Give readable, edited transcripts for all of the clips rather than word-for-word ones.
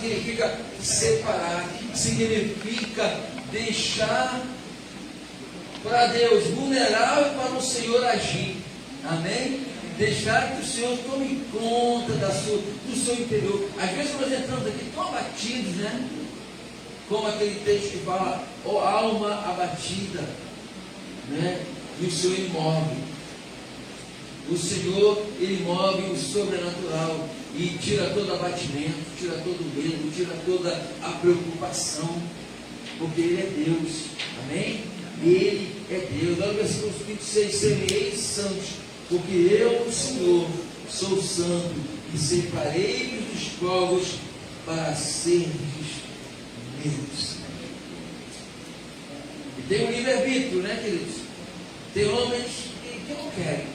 significa separar, significa deixar para Deus, vulnerável para o Senhor agir. Amém? Deixar que o Senhor tome conta do seu interior. Às vezes nós entramos aqui tão abatidos, né? Como aquele texto que fala, ó alma abatida, né? E o Senhor Ele move. O Senhor, Ele move o sobrenatural e tira todo abatimento, tira todo medo, tira toda a preocupação, porque Ele é Deus. Amém? Ele é Deus. Olha o versículo 26, sereis santos, porque eu, o Senhor, sou santo, e separei-vos dos povos para sermos meus. E tem um livre-arbítrio, né, queridos? Tem homens que não querem,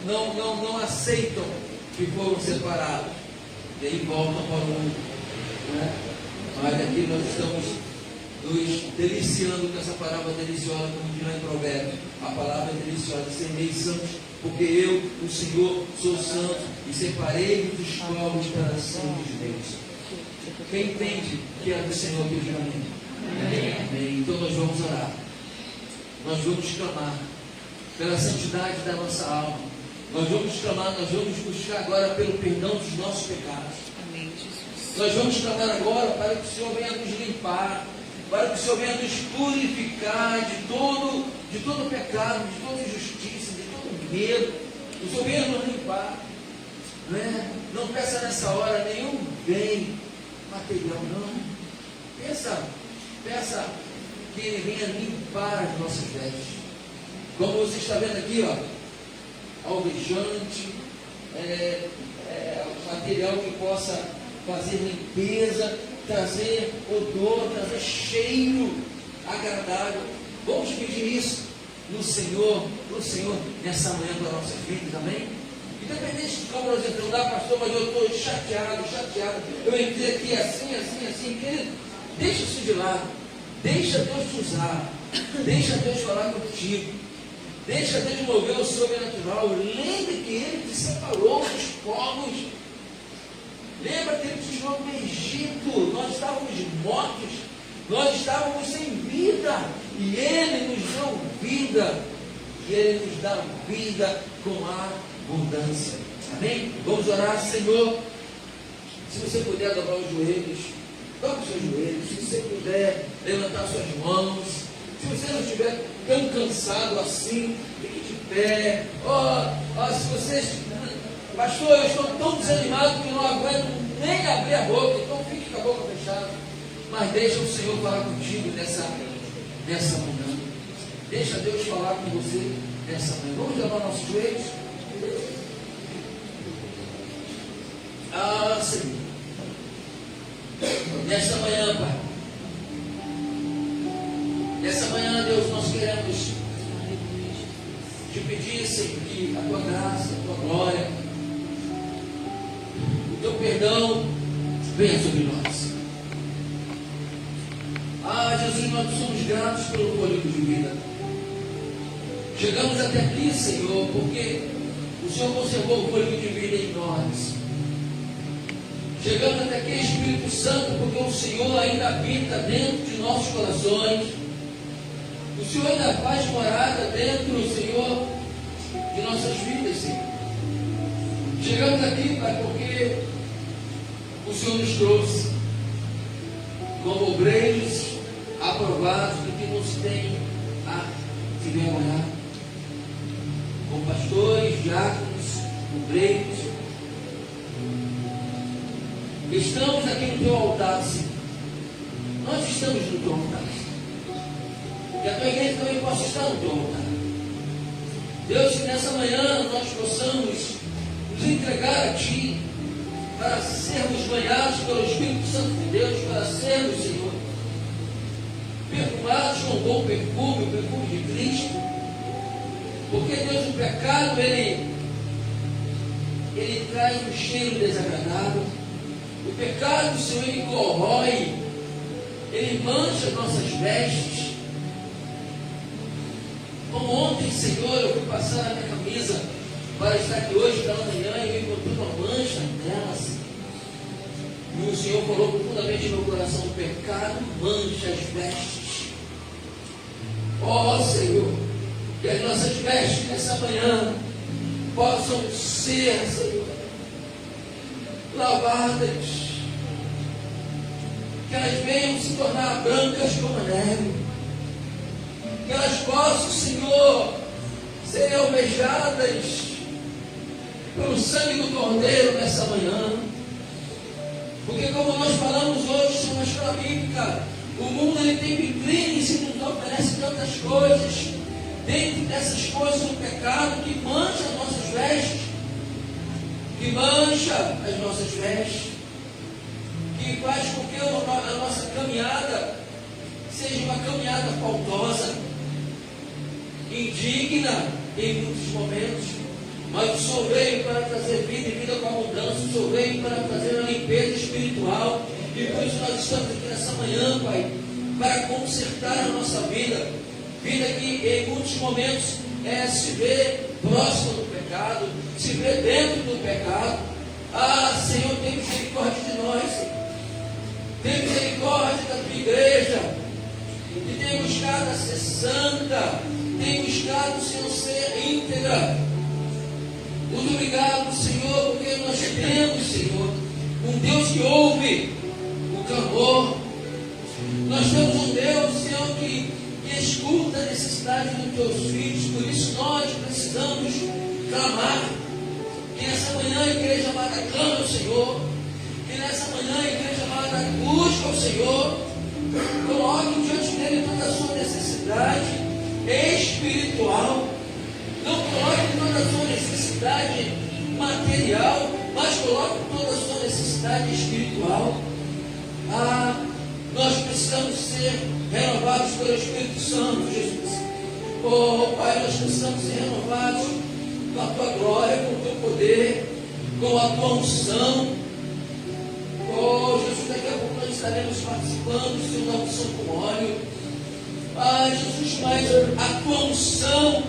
não aceitam que foram separados, e aí voltam para o mundo, né? Mas aqui nós estamos nos deliciando com essa palavra deliciosa, como diz lá em Provérbios. A palavra é deliciosa, sereis santos, porque eu, o Senhor, sou santo, e separei-vos dos povos para sermos meus. Quem entende que é do Senhor, que diga amém. Amém. Então nós vamos orar. Nós vamos clamar pela santidade da nossa alma. Nós vamos clamar, nós vamos buscar agora pelo perdão dos nossos pecados. Amém, Jesus. Nós vamos clamar agora para que o Senhor venha nos limpar, para que o Senhor venha nos purificar de todo pecado, de toda injustiça, de todo medo. O Senhor venha nos limpar. Não peça nessa hora nenhum bem material, não. Peça que Ele venha limpar as nossas vestes. Como você está vendo aqui, ó, alvejante, material que possa fazer limpeza, trazer odor, trazer cheiro agradável. Vamos pedir isso no Senhor, nessa manhã para nossas vidas, amém? Independente de como nós entramos lá, pastor, mas eu estou chateado, eu entrei aqui assim, querido, deixa isso de lado, deixa Deus te usar, deixa Deus falar contigo, deixa Deus mover o sobrenatural. Lembre que Ele te separou dos povos. Lembra que Ele te tirou do Egito. Nós estávamos mortos, nós estávamos sem vida, e Ele nos deu vida, e Ele nos dá vida com abundância. Amém? Vamos orar. Senhor, se você puder dobrar os joelhos, dobre os seus joelhos. Se você puder levantar suas mãos, se você não estiver tão cansado assim, fique de pé. Se você, pastor, eu estou tão desanimado que não aguento nem abrir a boca, então fique com a boca fechada, mas deixa o Senhor falar contigo nessa manhã. Deixa Deus falar com você nessa manhã. Vamos levar nossos joelhos. Senhor, nesta manhã, Pai, nessa manhã, Deus, nós queremos te pedir, Senhor, que a tua graça, a tua glória, o teu perdão venha sobre nós. Jesus, nós somos gratos pelo fôlego de vida. Chegamos até aqui, Senhor, porque o Senhor conservou o fôlego de vida em nós. Chegamos até aqui, Espírito Santo, porque o Senhor ainda habita dentro de nossos corações. O Senhor ainda faz morada dentro, Senhor, de nossas vidas, Senhor. Chegamos aqui, Pai, porque o Senhor nos trouxe como obreiros aprovados do que nos tem a se envergonhar, como pastores, diáconos, obreiros. Estamos aqui no teu altar, Senhor. Nós estamos no teu altar. Que a tua igreja também possa estar no teu altar. Deus, que nessa manhã nós possamos nos entregar a Ti, para sermos banhados pelo Espírito Santo de Deus, para sermos, Senhor, perfumados com um bom perfume, o perfume de Cristo. Porque, Deus, o pecado, ele traz um cheiro desagradável. O pecado, Senhor, ele corrói, ele mancha nossas vestes. Como ontem, Senhor, eu fui passar a minha camisa para estar aqui hoje pela manhã e eu encontrei uma mancha nela, Senhor. E o Senhor falou profundamente no meu coração: o pecado mancha as vestes. Ó Senhor, que as nossas vestes nessa manhã possam ser, Senhor, lavadas, que elas venham se tornar brancas como a neve, que elas possam, Senhor, serem alvejadas pelo sangue do Cordeiro nessa manhã. Porque, como nós falamos hoje sobre a escola bíblica, o mundo ele tem vitrines e nos oferece tantas coisas. Dentre dessas coisas, o pecado que mancha as nossas vestes, que faz com que a nossa caminhada seja uma caminhada faltosa, indigna em muitos momentos. Mas o Senhor veio para trazer vida e vida com abundância. O Senhor veio para trazer a limpeza espiritual. E por isso nós estamos aqui nessa manhã, Pai, para consertar a nossa vida. Vida que em muitos momentos se vê próxima do pecado, se vê dentro do pecado. Ah, Senhor, tem misericórdia de nós, Senhor. Tem misericórdia da tua igreja, que tem buscado a ser santa, tem buscado, Senhor, ser íntegra. Muito obrigado, Senhor, porque nós temos, Senhor, um Deus que ouve o clamor. Nós temos um Deus, Senhor, que escuta a necessidade dos teus filhos. Por isso nós precisamos clamar. Que nessa manhã a igreja amada clama ao Senhor. Que nessa manhã a igreja amada busca ao Senhor. Coloque diante dele toda a sua necessidade espiritual. Não coloque toda a sua necessidade material, mas coloque toda a sua necessidade espiritual. Nós precisamos ser renovados pelo Espírito Santo, Jesus. Oh Pai, nós precisamos ser renovados com a tua glória, com o teu poder, com a tua unção. Oh Jesus, daqui a pouco nós estaremos participando, Senhor, da unção com óleo. Jesus, mas a tua unção,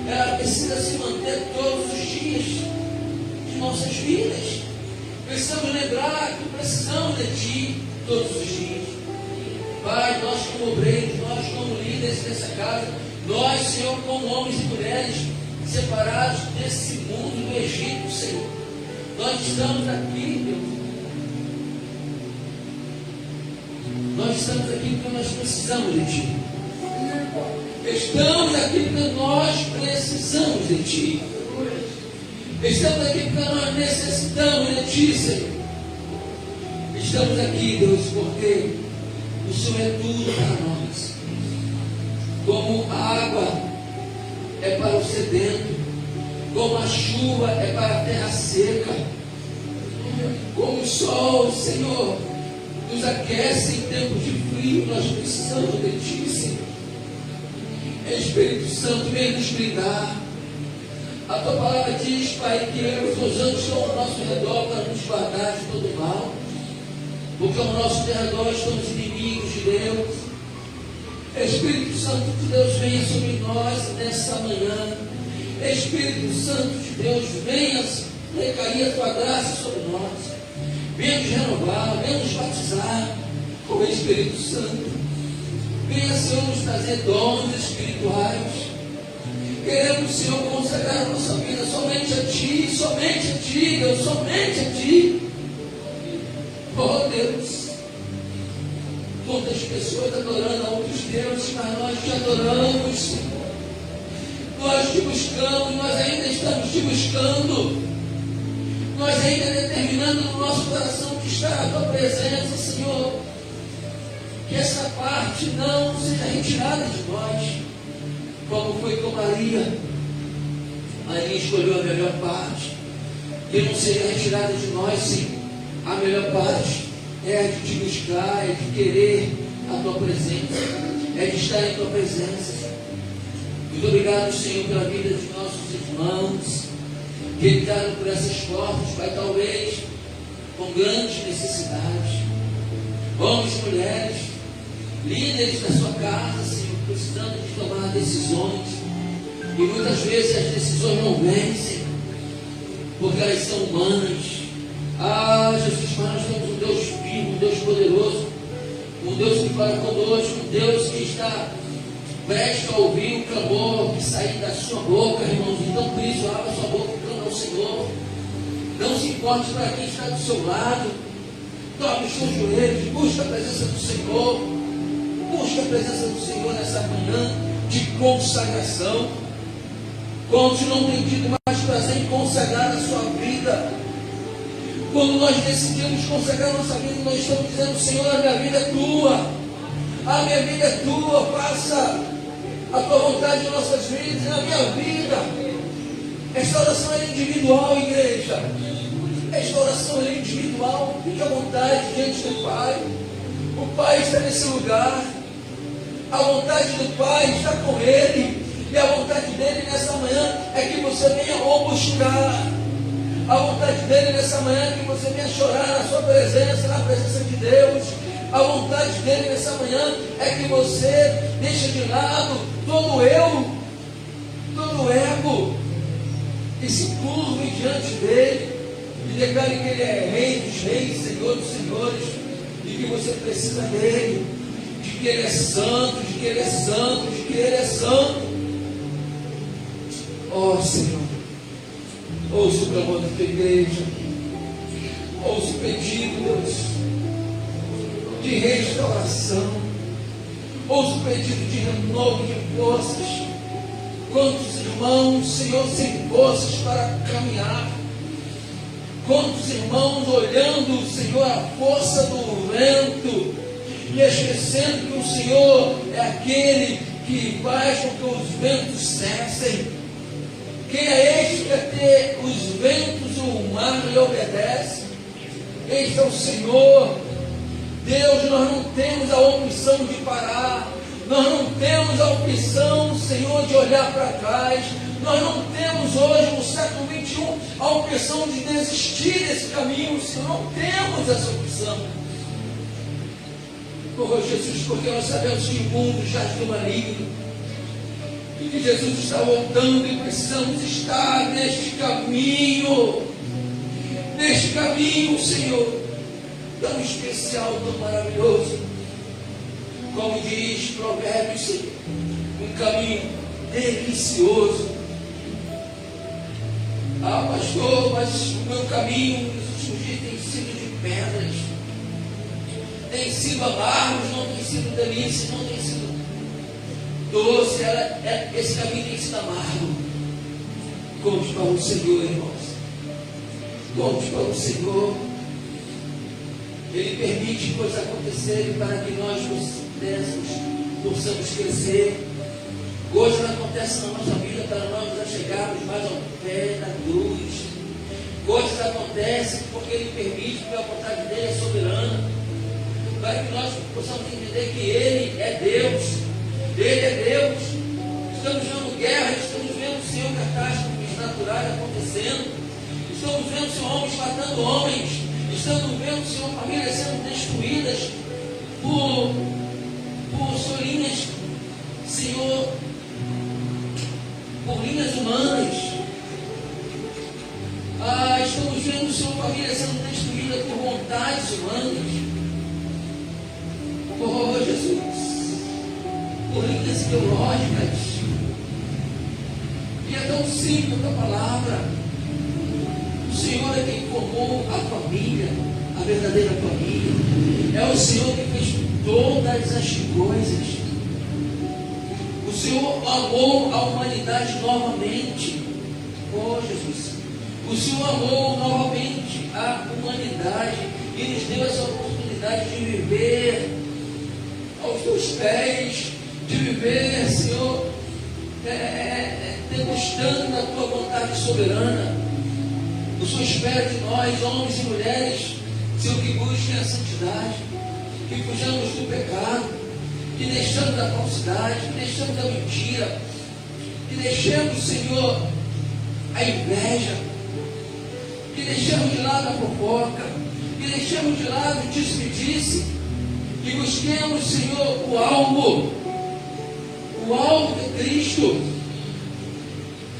ela precisa se manter todos os dias de nossas vidas. Precisamos lembrar que precisamos de Ti todos os dias. Pai, nós como obreiros, nós como líderes dessa casa, nós, Senhor, como homens e mulheres separados desse mundo do Egito, Senhor, nós estamos aqui, Deus. Nós estamos aqui porque nós precisamos de Ti. Estamos aqui porque nós precisamos de Ti. Estamos aqui porque nós necessitamos de Ti, Senhor. Estamos aqui, Deus, porque o Senhor é tudo para nós. Como a água é para o sedento, como a chuva é para a terra seca, como o sol, Senhor, nos aquece em tempos de frio, nós precisamos de Ti, Senhor. Espírito Santo, vem nos brindar. A Tua palavra diz, Pai, que os Teus anjos estão ao nosso redor para nos guardar de todo mal, porque ao nosso redor estão os inimigos de Deus. Espírito Santo de Deus, venha sobre nós nessa manhã. Espírito Santo de Deus, venha recair a Tua graça sobre nós. Venha nos renovar, venha nos batizar com o Espírito Santo. Venha, Senhor, nos trazer dons espirituais. Queremos, Senhor, consagrar a nossa vida somente a Ti, Deus, somente a Ti. Oh, Deus, quantas pessoas adorando a outros deuses, mas nós Te adoramos, Senhor. Nós Te buscamos, nós ainda estamos Te buscando. Nós ainda determinando no nosso coração que está a Tua presença, Senhor. Que essa parte não seja retirada de nós, como foi com Maria. Maria escolheu a melhor parte, que não seja retirada de nós, sim. A melhor parte é a de Te buscar, é de querer a Tua presença, é de estar em Tua presença. Muito obrigado, Senhor, pela vida de nossos irmãos que entraram por essas portas, Pai, talvez com grandes necessidades. Homens e mulheres, líderes da sua casa, Senhor, precisando de tomar decisões, e muitas vezes as decisões não vencem, porque elas são humanas. Jesus, mas nós temos um Deus agora conosco, Deus que está prestes a ouvir o clamor que sair da sua boca, irmãos. Então, por isso, abra sua boca e clama ao Senhor. Não se importe para quem está do seu lado. Dobre os seus joelhos, busque a presença do Senhor. Busque a presença do Senhor nessa manhã de consagração. Quantos não têm tido mais prazer em consagrar a sua vida? Quando nós decidimos consagrar a nossa vida, nós estamos dizendo: Senhor, a minha vida é tua. A minha vida é tua. Faça a tua vontade em nossas vidas e na minha vida. Esta oração é individual, igreja. Esta oração é individual. Fique à vontade diante do Pai. O Pai está nesse lugar. A vontade do Pai está com Ele. E a vontade dele nessa manhã é que você venha o buscar. A vontade dele nessa manhã é que você venha chorar na sua presença, na presença de Deus. A vontade dele nessa manhã é que você deixe de lado todo eu, todo o ego, e se curve diante dele e declare que ele é Rei dos Reis, Senhor dos Senhores, e que você precisa dele, de que ele é santo, de que ele é santo, de que ele é santo. Ó Senhor, ouça o clamor da tua igreja, ouça o pedido, Deus, de restauração, ouça o pedido de renovo de forças. Quantos irmãos, Senhor, sem forças para caminhar? Quantos irmãos olhando, Senhor, a força do vento e esquecendo que o Senhor é aquele que faz com que os ventos cessem? Quem é este que até os ventos e o mar lhe obedece? Este é o Senhor. Deus, nós não temos a opção de parar. Nós não temos a opção, Senhor, de olhar para trás. Nós não temos hoje, no século 21, a opção de desistir desse caminho. Senhor, não temos essa opção. Oh Jesus, porque nós sabemos que o mundo jaz do maligno, e que Jesus está voltando e precisamos estar neste caminho, Senhor, tão especial, tão maravilhoso, como diz Provérbios, Senhor, um caminho delicioso. Ah, pastor, mas o meu caminho surgir tem sido de pedras, tem sido amargos, não tem sido delícia, não tem sido doce, esse caminho tem sido amargo. Conte para o Senhor, irmãos. Conte para o Senhor. Ele permite coisas acontecerem para que nós possamos crescer. Coisas acontecem na nossa vida para nós nos chegarmos mais ao pé da cruz. Coisas acontecem porque Ele permite, porque a vontade dele é soberana, para que nós possamos entender que Ele é Deus. Ele é Deus. Estamos vendo guerra, estamos vendo, Senhor, catástrofes naturais acontecendo. Estamos vendo, Senhor, homens matando homens. Estamos vendo, Senhor, famílias sendo destruídas por linhas, Senhor, por linhas humanas. Estamos vendo, Senhor, famílias sendo destruídas por vontades humanas. Oh, Jesus, por linhas ideológicas. E é tão simples a tua palavra. O Senhor é quem formou a família, a verdadeira família. É o Senhor que fez todas as coisas. O Senhor amou a humanidade novamente. Oh, Jesus. O Senhor amou novamente a humanidade e nos deu essa oportunidade de viver aos teus pés, de viver, Senhor, degustando da tua vontade soberana. O Senhor espera de nós, homens e mulheres, Senhor, que busquem a santidade, que fujamos do pecado, que deixamos da falsidade, que deixamos da mentira, que deixemos, Senhor, a inveja, que deixemos de lado a fofoca, que deixemos de lado o disse-me-disse, que busquemos, Senhor, o alvo é Cristo.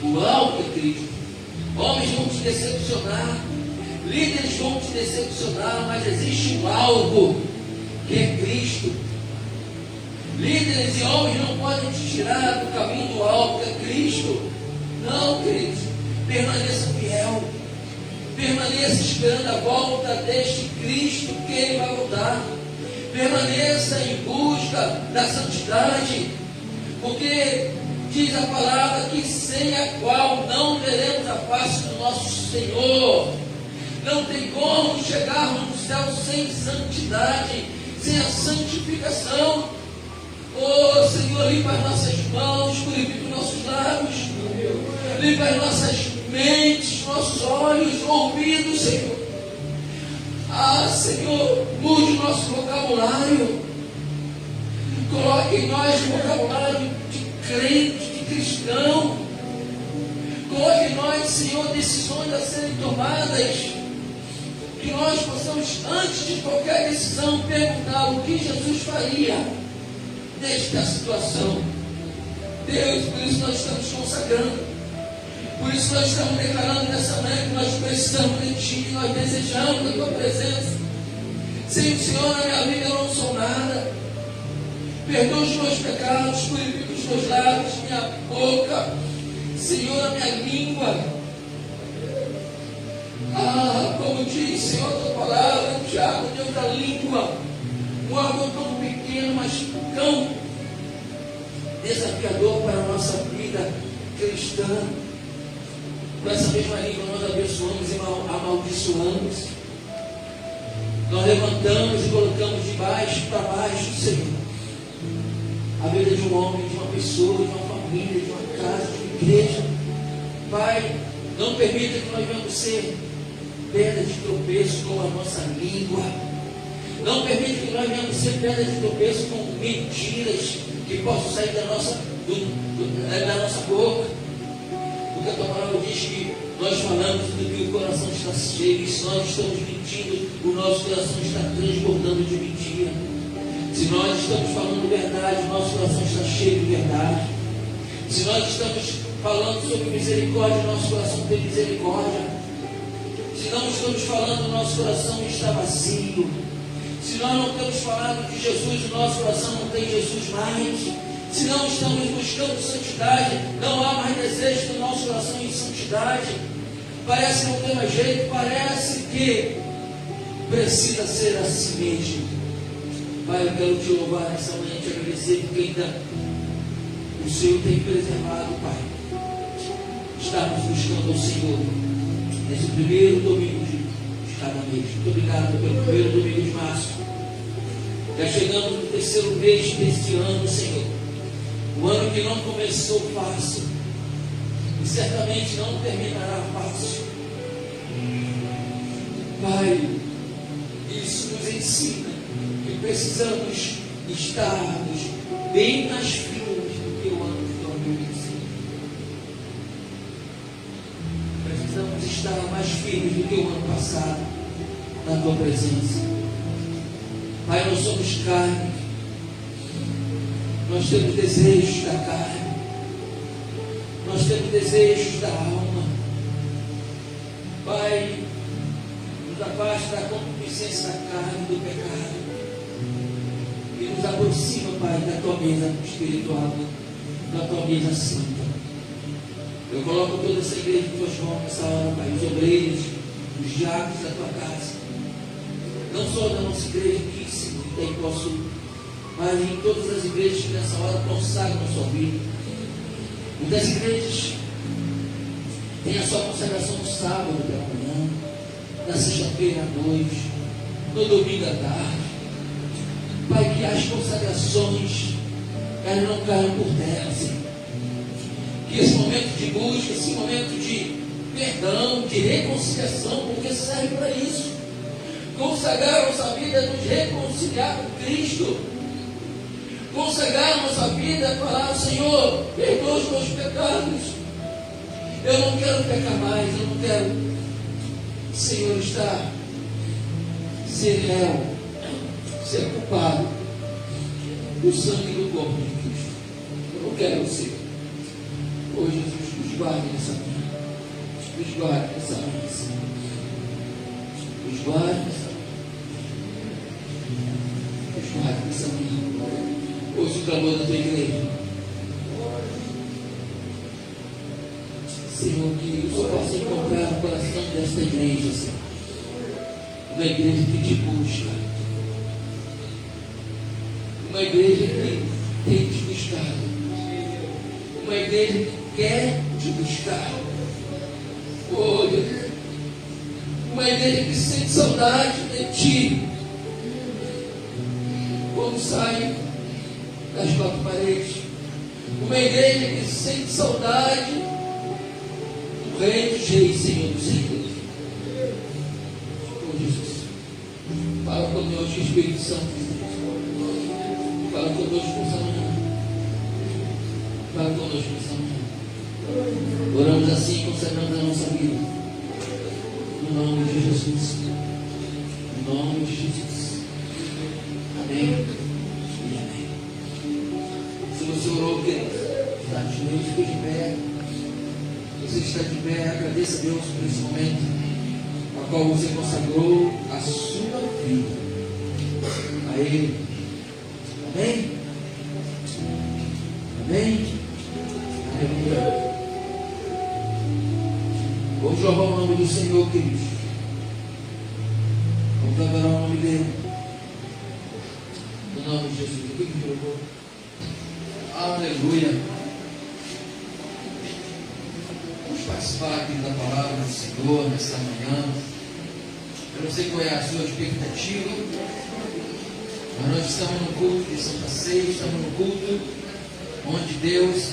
O alvo é Cristo. Homens vão te decepcionar, líderes vão te decepcionar, mas existe um alvo, que é Cristo. Líderes e homens não podem te tirar do caminho do alto, que é Cristo. Não, queridos. Permaneça fiel. Permaneça esperando a volta deste Cristo que Ele vai voltar. Permaneça em busca da santidade. Porque diz a palavra que sem a qual não veremos a face do nosso Senhor. Não tem como chegarmos no céu sem santidade, sem a santificação. Oh Senhor, limpa as nossas mãos, purifica os nossos lábios, limpa as nossas mentes, nossos olhos, ouvidos, Senhor. Ah, Senhor, mude o nosso vocabulário. Coloque em nós o vocabulário de crente, de cristão. Coloque em nós, Senhor, decisões a serem tomadas. Que nós possamos, antes de qualquer decisão, perguntar o que Jesus faria nesta situação. Deus, por isso nós estamos consagrando. Por isso nós estamos declarando nessa manhã que nós precisamos de Ti, nós desejamos a Tua presença. Sem o Senhor na minha vida eu não sou nada. Perdoa os meus pecados, purifica os meus lábios, minha boca, Senhor, a minha língua. Ah, como diz, Senhor, a Tua palavra, Tiago, Deus da língua, um órgão tão pequeno, mas tão desafiador para a nossa vida cristã. Com essa mesma língua nós abençoamos e amaldiçoamos. Nós levantamos e colocamos de baixo para baixo, Senhor, a vida de um homem, de uma pessoa, de uma família, de uma casa, de uma igreja. Pai, não permita que nós venhamos ser pedra de tropeço com a nossa língua. Não permita que nós venhamos ser pedra de tropeço com mentiras que possam sair da nossa boca. Porque a Tua palavra diz que nós falamos do que o coração está cheio, e se nós estamos mentindo, o nosso coração está transbordando de mentira. Se nós estamos falando verdade, o nosso coração está cheio de verdade. Se nós estamos falando sobre misericórdia, o nosso coração tem misericórdia. Se não estamos falando, o nosso coração está vazio. Se nós não estamos falando de Jesus, o nosso coração não tem Jesus mais. Se não estamos buscando santidade, não há mais desejo do nosso coração em santidade. Parece que não tem mais jeito, parece que precisa ser assim mesmo. Pai, eu quero Te louvar nessa manhã, Te agradecer, porque ainda o Senhor tem preservado, Pai. Estamos buscando o Senhor nesse primeiro domingo de cada mês. Muito obrigado pelo primeiro domingo de março. Já chegamos no terceiro mês deste ano, Senhor. O ano que não começou fácil e certamente não terminará fácil. Pai, isso nos ensina que precisamos estarmos bem mais firmes do que o ano de 2025. Precisamos estar mais firmes do que o ano passado na Tua presença. Pai, nós somos carne. Nós temos desejos da carne, nós temos desejos da alma. Pai, nos afasta da concupiscência da carne, do pecado, e nos aproxima, Pai, da Tua mesa espiritual, da Tua mesa santa. Eu coloco toda essa igreja em Tuas mãos nessa hora, Pai, os obreiros, os diáconos da Tua casa, não só da nossa igreja aqui, Senhor, que tem posso, mas em todas as igrejas que nessa hora consagram a sua vida. Muitas igrejas têm a sua consagração no sábado pela manhã, na sexta-feira à noite, no domingo à tarde. Pai, que as consagrações elas não caiam por terra, Senhor. Que esse momento de busca, esse momento de perdão, de reconciliação, porque serve para isso. Consagrar a nossa vida é nos reconciliar com Cristo. Consagrar a nossa vida é falar: Senhor, perdoa os meus pecados. Eu não quero pecar mais, eu não quero, Senhor, ser réu, ser culpado do sangue do corpo de Cristo. Eu não quero ser. Oh Jesus, nos guarde nessa manhã. Nos guarde nessa manhã, Senhor. Nos guarde nessa manhã. Nos guarde nessa manhã. Ouça o clamor da tua igreja. Senhor, que o Senhor possa encontrar o coração desta igreja, Senhor. Uma igreja que te busca. Uma igreja que tem te buscado. Uma igreja que quer te buscar. Oh, Deus. Uma igreja que sente saudade de ti. Quando sai das quatro paredes. Uma igreja que sente saudade do Rei dos Reis, Senhor dos Senhores. Oh, Jesus. Fala conosco, Espírito Santo. Fala conosco nessa manhã. Fala conosco nessa manhã. Oramos assim, consagramos a nossa vida. No nome de Jesus. No nome de Jesus. Amém. E amém. Se você orou, querido, está de joelhos, fique de pé. Você está de pé, agradeça a Deus por esse momento, a qual você consagrou a sua vida a Ele. Amém? Amém? Aleluia. Vamos louvar o nome do Senhor, queridos. Vamos adorar o nome dele. No nome de Jesus. O que me louvou? Aleluia. Vamos participar aqui da palavra do Senhor nesta manhã. Eu não sei qual é a sua expectativa, mas nós estamos no culto de Santa Ceia, estamos no culto onde Deus,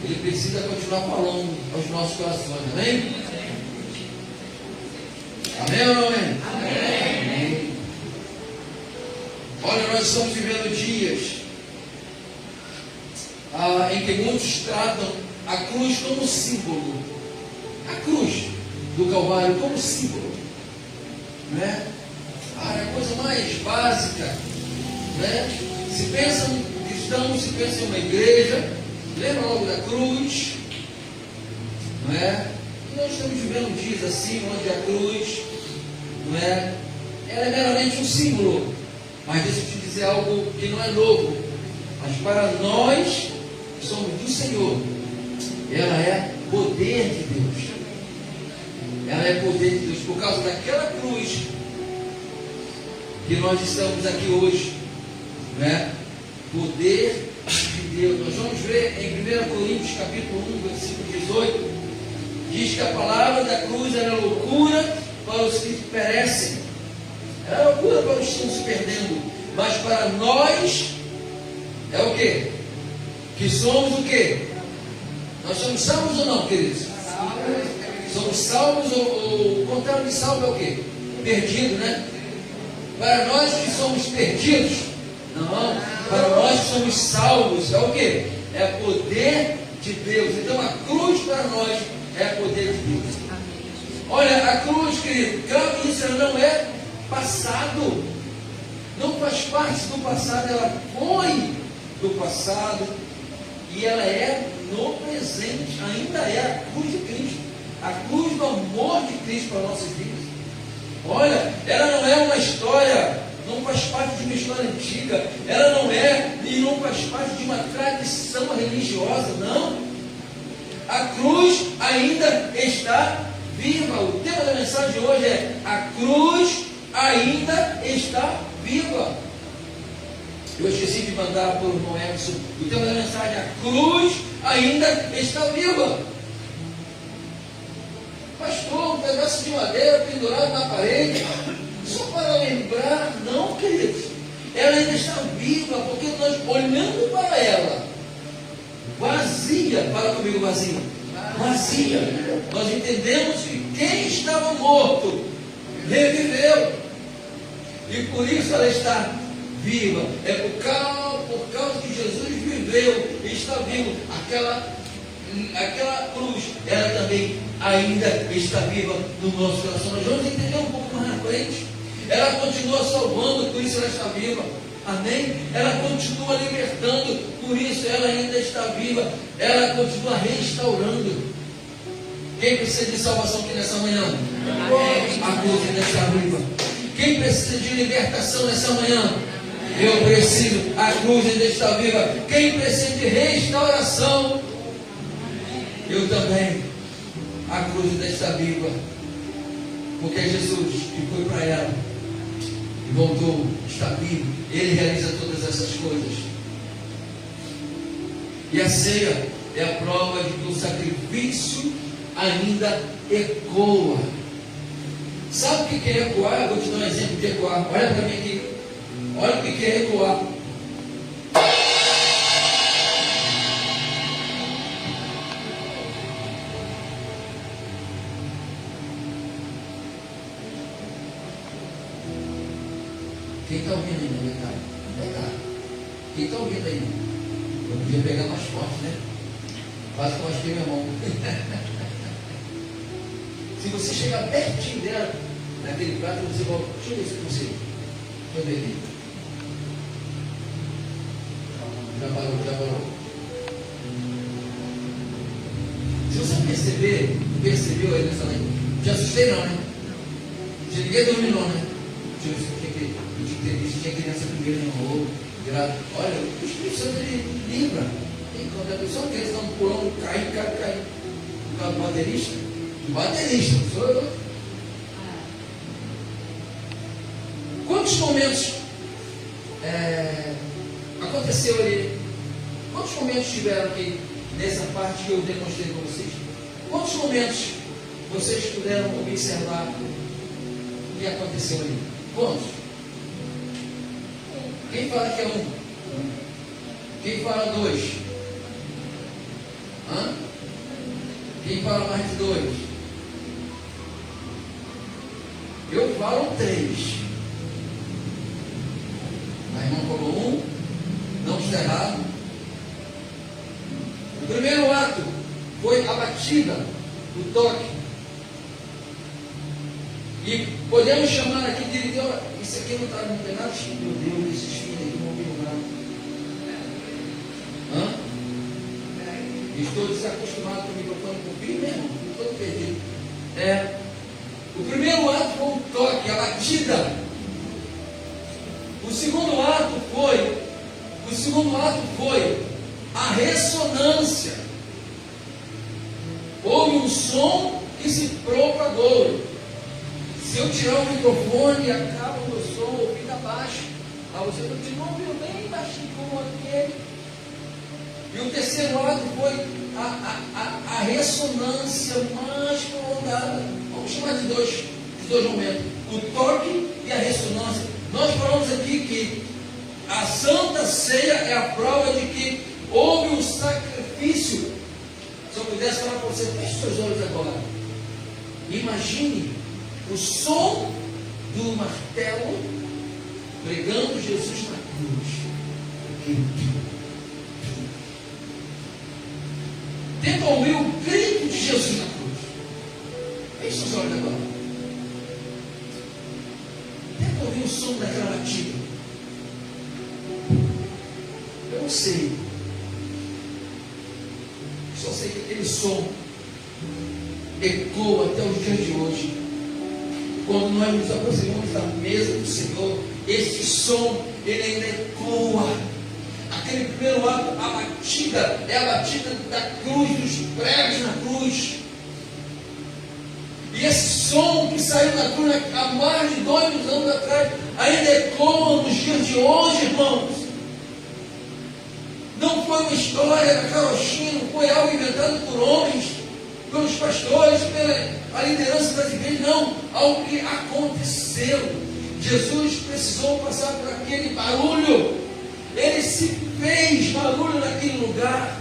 Ele precisa continuar falando aos nossos corações, amém? Amém ou não amém? Amém. Olha, nós estamos vivendo dias em que muitos tratam a cruz como símbolo, a cruz do Calvário como símbolo, né? É a coisa mais básica, né? Se pensa em cristão, se pensa em uma igreja, lembra logo da cruz, não é? E nós estamos vivendo dias assim, onde a cruz, não é? Ela é meramente um símbolo, mas deixa eu te dizer algo que não é novo, mas para nós que somos do Senhor, ela é poder de Deus. Ela é poder de Deus, por causa daquela cruz que nós estamos aqui hoje, né? Poder de Deus. Nós vamos ver em 1 Coríntios capítulo 1, versículo 18, diz que a palavra da cruz era loucura para os que perecem, era loucura para os que estão se perdendo, mas para nós é o quê? Que somos o quê? Nós somos salvos ou não, queridos? Somos salvos, ou o contrário de salvo é o quê? Perdido, né? Para nós que somos perdidos, não, para nós que somos salvos, é o quê? É poder de Deus. Então a cruz para nós é poder de Deus. Olha, a cruz, querido, claro que isso ela não é passado, não faz parte do passado, ela foi do passado e ela é no presente, ainda é a cruz de Cristo, a cruz do amor de Cristo para nossas vidas. Olha, ela não é uma história, não faz parte de uma história antiga, ela não é e não faz parte de uma tradição religiosa, não. A cruz ainda está viva. O tema da mensagem de hoje é: a cruz ainda está viva. Eu esqueci de mandar para o irmão Edson. O tema da mensagem é: a cruz ainda está viva. Pastor, um pedaço de madeira pendurado na parede, só para lembrar, não, queridos, ela ainda está viva, porque nós olhando para ela, vazia, fala comigo, vazia, nós entendemos que quem estava morto, reviveu, e por isso ela está viva, é por causa que Jesus viveu, e está vivo, aquela cruz, ela também ainda está viva no nosso coração. Nós vamos entender um pouco mais na frente. Ela continua salvando, por isso ela está viva. Amém? Ela continua libertando, por isso ela ainda está viva. Ela continua restaurando. Quem precisa de salvação aqui nessa manhã? Amém. A cruz ainda está viva. Quem precisa de libertação nessa manhã? Eu preciso, a cruz ainda está viva. Quem precisa de restauração, eu também. A cruz ainda está viva. Porque Jesus, que foi para ela e voltou, está vivo. Ele realiza todas essas coisas. E a ceia é a prova de que o sacrifício ainda ecoa. Sabe o que é ecoar? Eu vou te dar um exemplo de ecoar. Olha para mim aqui. Olha o que é ecoar. Quem está ouvindo aí, né? Vem cá. Quem está ouvindo aí? Eu podia pegar mais forte, né? Quase que eu achei minha mão. Se você chegar pertinho dela, naquele prato, você vai. Deixa eu ver se eu consigo. Deixa eu ver aqui. Já parou. Se você percebeu aí nessa lei, não te assustei não, né? Se ninguém dormiu não, né? Deixa eu ver se eu tinha que ter visto, tinha criança primeiro no rolo, virado. Olha, o Espírito Santo ele livra. Quando a pessoa quer dar um pulão, cai. Por causa do baterista. O baterista, não sou eu. Quantos momentos aconteceu ali? Quantos momentos tiveram aqui nessa parte que eu demonstrei para vocês? Quantos momentos vocês puderam observar o que aconteceu ali? Quantos? Quem fala que é um? Quem fala dois? Hã? Quem fala mais de dois? Eu falo três. A irmã falou um, não está errado. O primeiro ato foi a batida, o toque. E podemos chamar aqui de Deus. Isso aqui não tem nada escrito, meu Deus, esses filhos aqui não viram nada. Hã? Estou desacostumado com o microfone com o filho mesmo, estou perdido. O primeiro ato foi o toque, a batida. O segundo ato foi a ressonância. Houve um som que se propagou. Se eu tirar o microfone, acaba o meu som, ou fica baixo. Aí você continua ouvindo bem baixinho como aquele. E o terceiro ato foi a ressonância mais prolongada. Vamos chamar de dois momentos: o toque e a ressonância. Nós falamos aqui que a Santa Ceia é a prova de que houve um sacrifício. Se eu pudesse falar para você, feche seus olhos agora. Imagine o som do martelo pregando Jesus na cruz. Tenta ouvir o grito de Jesus na cruz. Feche seus olhos agora. Tenta ouvir o som daquela batida. Eu não sei. Só sei que aquele som ecoa até os dias de hoje. Quando nós nos aproximamos da mesa do Senhor, esse som, ele ainda ecoa. Aquele primeiro ato, a batida, é a batida da cruz, dos pregos na cruz. E esse som que saiu da cruz há mais de 2 anos atrás, ainda ecoa nos dias de hoje, irmãos. Não foi uma história da carochinha, não foi algo inventado por homens, pelos pastores, pela liderança das igrejas, não. Algo que aconteceu. Jesus precisou passar por aquele barulho. Ele se fez barulho naquele lugar.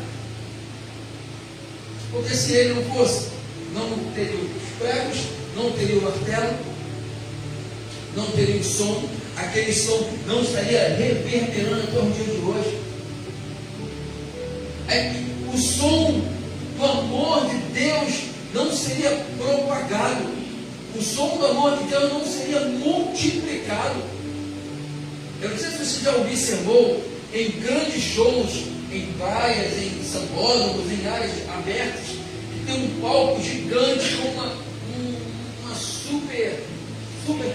Porque se ele não fosse, não teria os pregos, não teria o martelo, não teria o som. Aquele som não estaria reverberando até o dia de hoje. O som do amor de Deus não seria propagado. O som do amor de Deus não seria multiplicado. Eu não sei se você já observou em grandes shows, em praias, em sambódromos, em áreas abertas, que tem um palco gigante com uma super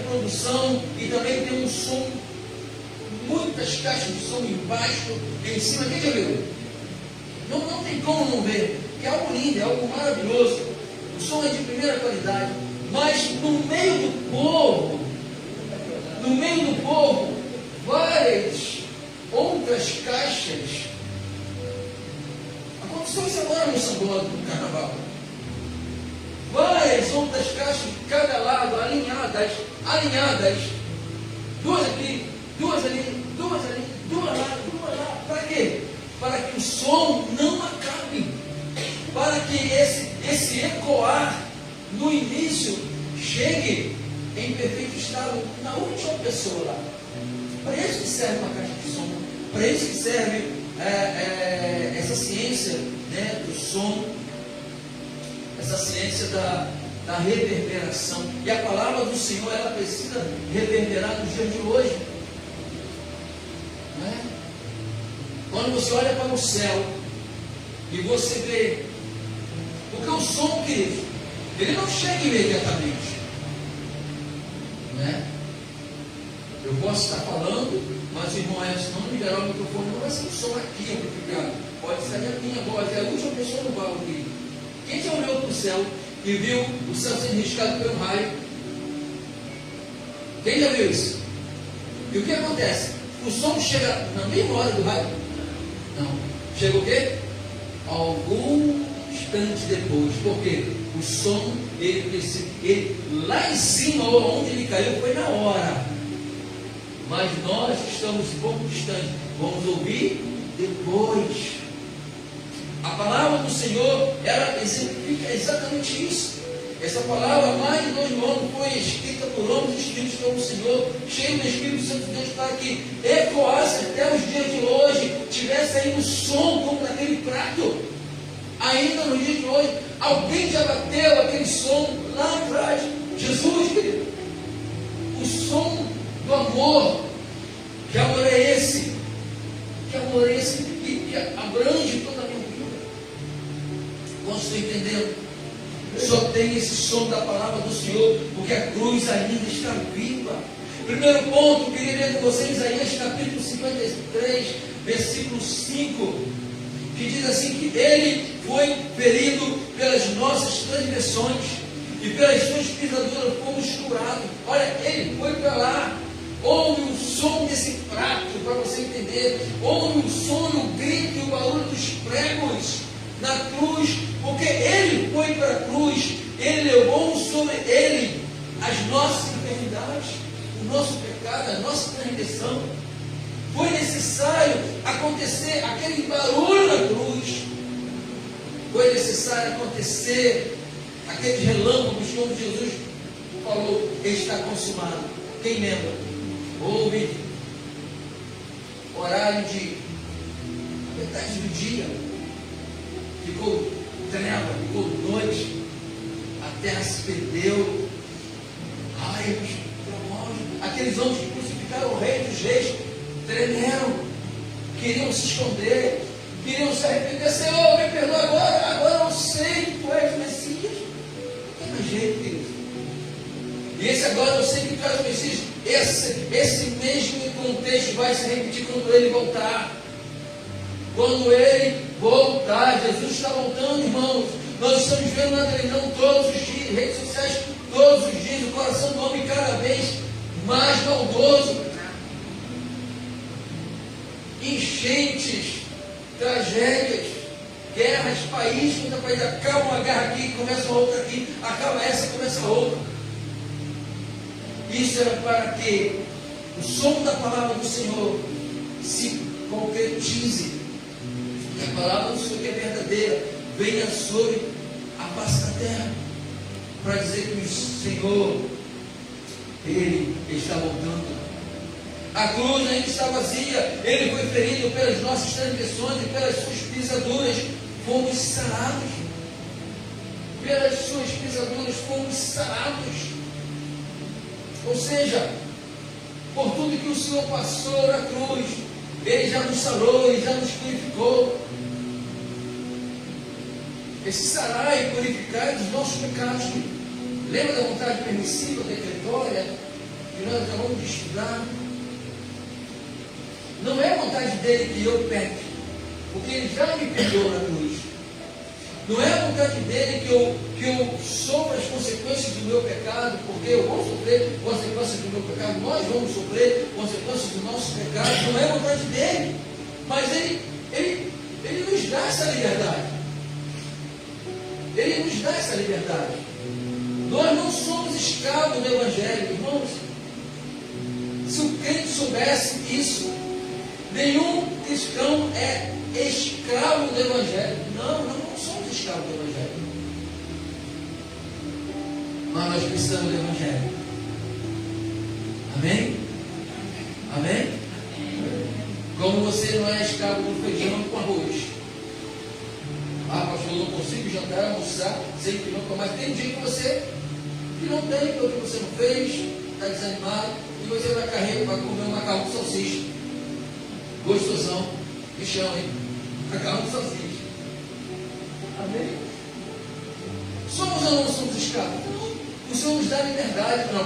produção e também tem um som, muito outras caixas de som embaixo e em cima. Quem já viu? Não tem como não ver. É algo lindo, é algo maravilhoso. O som é de primeira qualidade. Mas no meio do povo, várias outras caixas. Aconteceu isso agora no Sambódromo, no Carnaval. Várias outras caixas de cada lado, alinhadas. Duas aqui, duas ali, duas lá. Para quê? Para que o som não acabe. Para que esse ecoar no início chegue em perfeito estado na última pessoa lá. Para isso que serve uma caixa de som. Para isso que serve essa ciência, né, do som, essa ciência da reverberação. E a palavra do Senhor, ela precisa reverberar nos dias de hoje. Não é? Quando você olha para o céu e você vê, porque o som, querido, ele não chega imediatamente. Né? Eu posso estar falando, mas o irmão Edson não liberar o microfone, não vai ser o som aqui amplificado. Pode sair a minha voz, é a última pessoa não vai ouvir. Quem já olhou para o céu e viu o céu sendo riscado por um raio? Quem já viu isso? E o que acontece? O som chega na mesma hora do raio? Não. Chega o quê? Algum instante depois. Por quê? O som, ele lá em cima, onde ele caiu, foi na hora. Mas nós estamos um pouco distantes. Vamos ouvir depois. A palavra do Senhor, ela exemplifica exatamente isso. Essa palavra, mais de 2 mil anos, foi escrita por homens escritos pelo Senhor, cheio do Espírito Santo de Deus, para que ecoasse até os dias de hoje, tivesse aí um som como naquele prato. Ainda no dia de hoje, alguém já bateu aquele som lá atrás. Jesus, querido, o som do amor. Que amor é esse? Que amor é esse que abrange toda a minha vida? Quantos estão entendendo? Só tem esse som da palavra do Senhor, porque a cruz ainda está viva. Primeiro ponto, queria ler com vocês Isaías capítulo 53, versículo 5, que diz assim, que ele foi ferido pelas nossas transgressões e pelas suas pisaduras fomos curados. Olha, ele foi para lá. Ouve o som desse prato, para você entender. Ouve o som, o grito e o barulho dos pregos na cruz, porque ele foi para a cruz, ele levou sobre ele as nossas enfermidades, o nosso pecado, a nossa transgressão. Foi necessário acontecer aquele barulho na cruz, foi necessário acontecer aqueles relâmpagos, como Jesus falou, está consumado. Quem lembra? Houve horário de metade do dia, ficou treva, ficou noite, a terra se perdeu, raios, aqueles homens que crucificaram o rei dos reis, tremeram, queriam se esconder, queriam se arrepender. Senhor, me perdoa agora eu sei que tu és o Messias. Não tem mais jeito, querido. E esse agora eu sei que tu és o Messias. Esse mesmo contexto vai se repetir quando ele voltar. Quando ele voltar, Jesus está voltando, irmãos. Nós estamos vendo na televisão todos os dias, redes sociais, todos os dias, o coração do homem cada vez mais maldoso. Enchentes, tragédias, guerras, país contra país. Acaba uma guerra aqui, começa outra aqui, acaba essa, começa outra. Isso era para que o som da palavra do Senhor se concretize. E a palavra do Senhor, que é verdadeira, venha sobre a face da terra, para dizer que o Senhor, Ele está voltando. A cruz ainda está vazia, Ele foi ferido pelas nossas transgressões e pelas suas pisaduras fomos sarados. Pelas suas pisaduras fomos sarados. Ou seja, por tudo que o Senhor passou na cruz, Ele já nos sarou, Ele já nos purificou. Esse sarar e purificar dos nossos pecados. Lembra da vontade permissiva, decretória, que nós acabamos de estudar? Não é a vontade dele que eu peque, porque ele já me perdoou na cruz. Não é a vontade dele que eu sofra as consequências do meu pecado, porque eu vou sofrer consequências do meu pecado, nós vamos sofrer consequências do nosso pecado. Não é a vontade dele, mas ele nos dá essa liberdade. Ele nos dá essa liberdade. Nós não somos escravos do Evangelho, irmãos. Se o crente soubesse isso, nenhum cristão é escravo do Evangelho. Não somos escravos do Evangelho. Mas nós precisamos do Evangelho. Amém? Amém? Como você não é escravo do feijão com arroz. Ah, pastor, eu não consigo jantar, almoçar, sei que não tomar. Tem dia que você que não tem, porque você não fez, está desanimado, e você vai comer um macarrão com salsicha. Gostosão, que chama, hein? Macarrão com salsicha. Amém? Somos ou não somos escravos? Não. O Senhor nos dá liberdade. Não,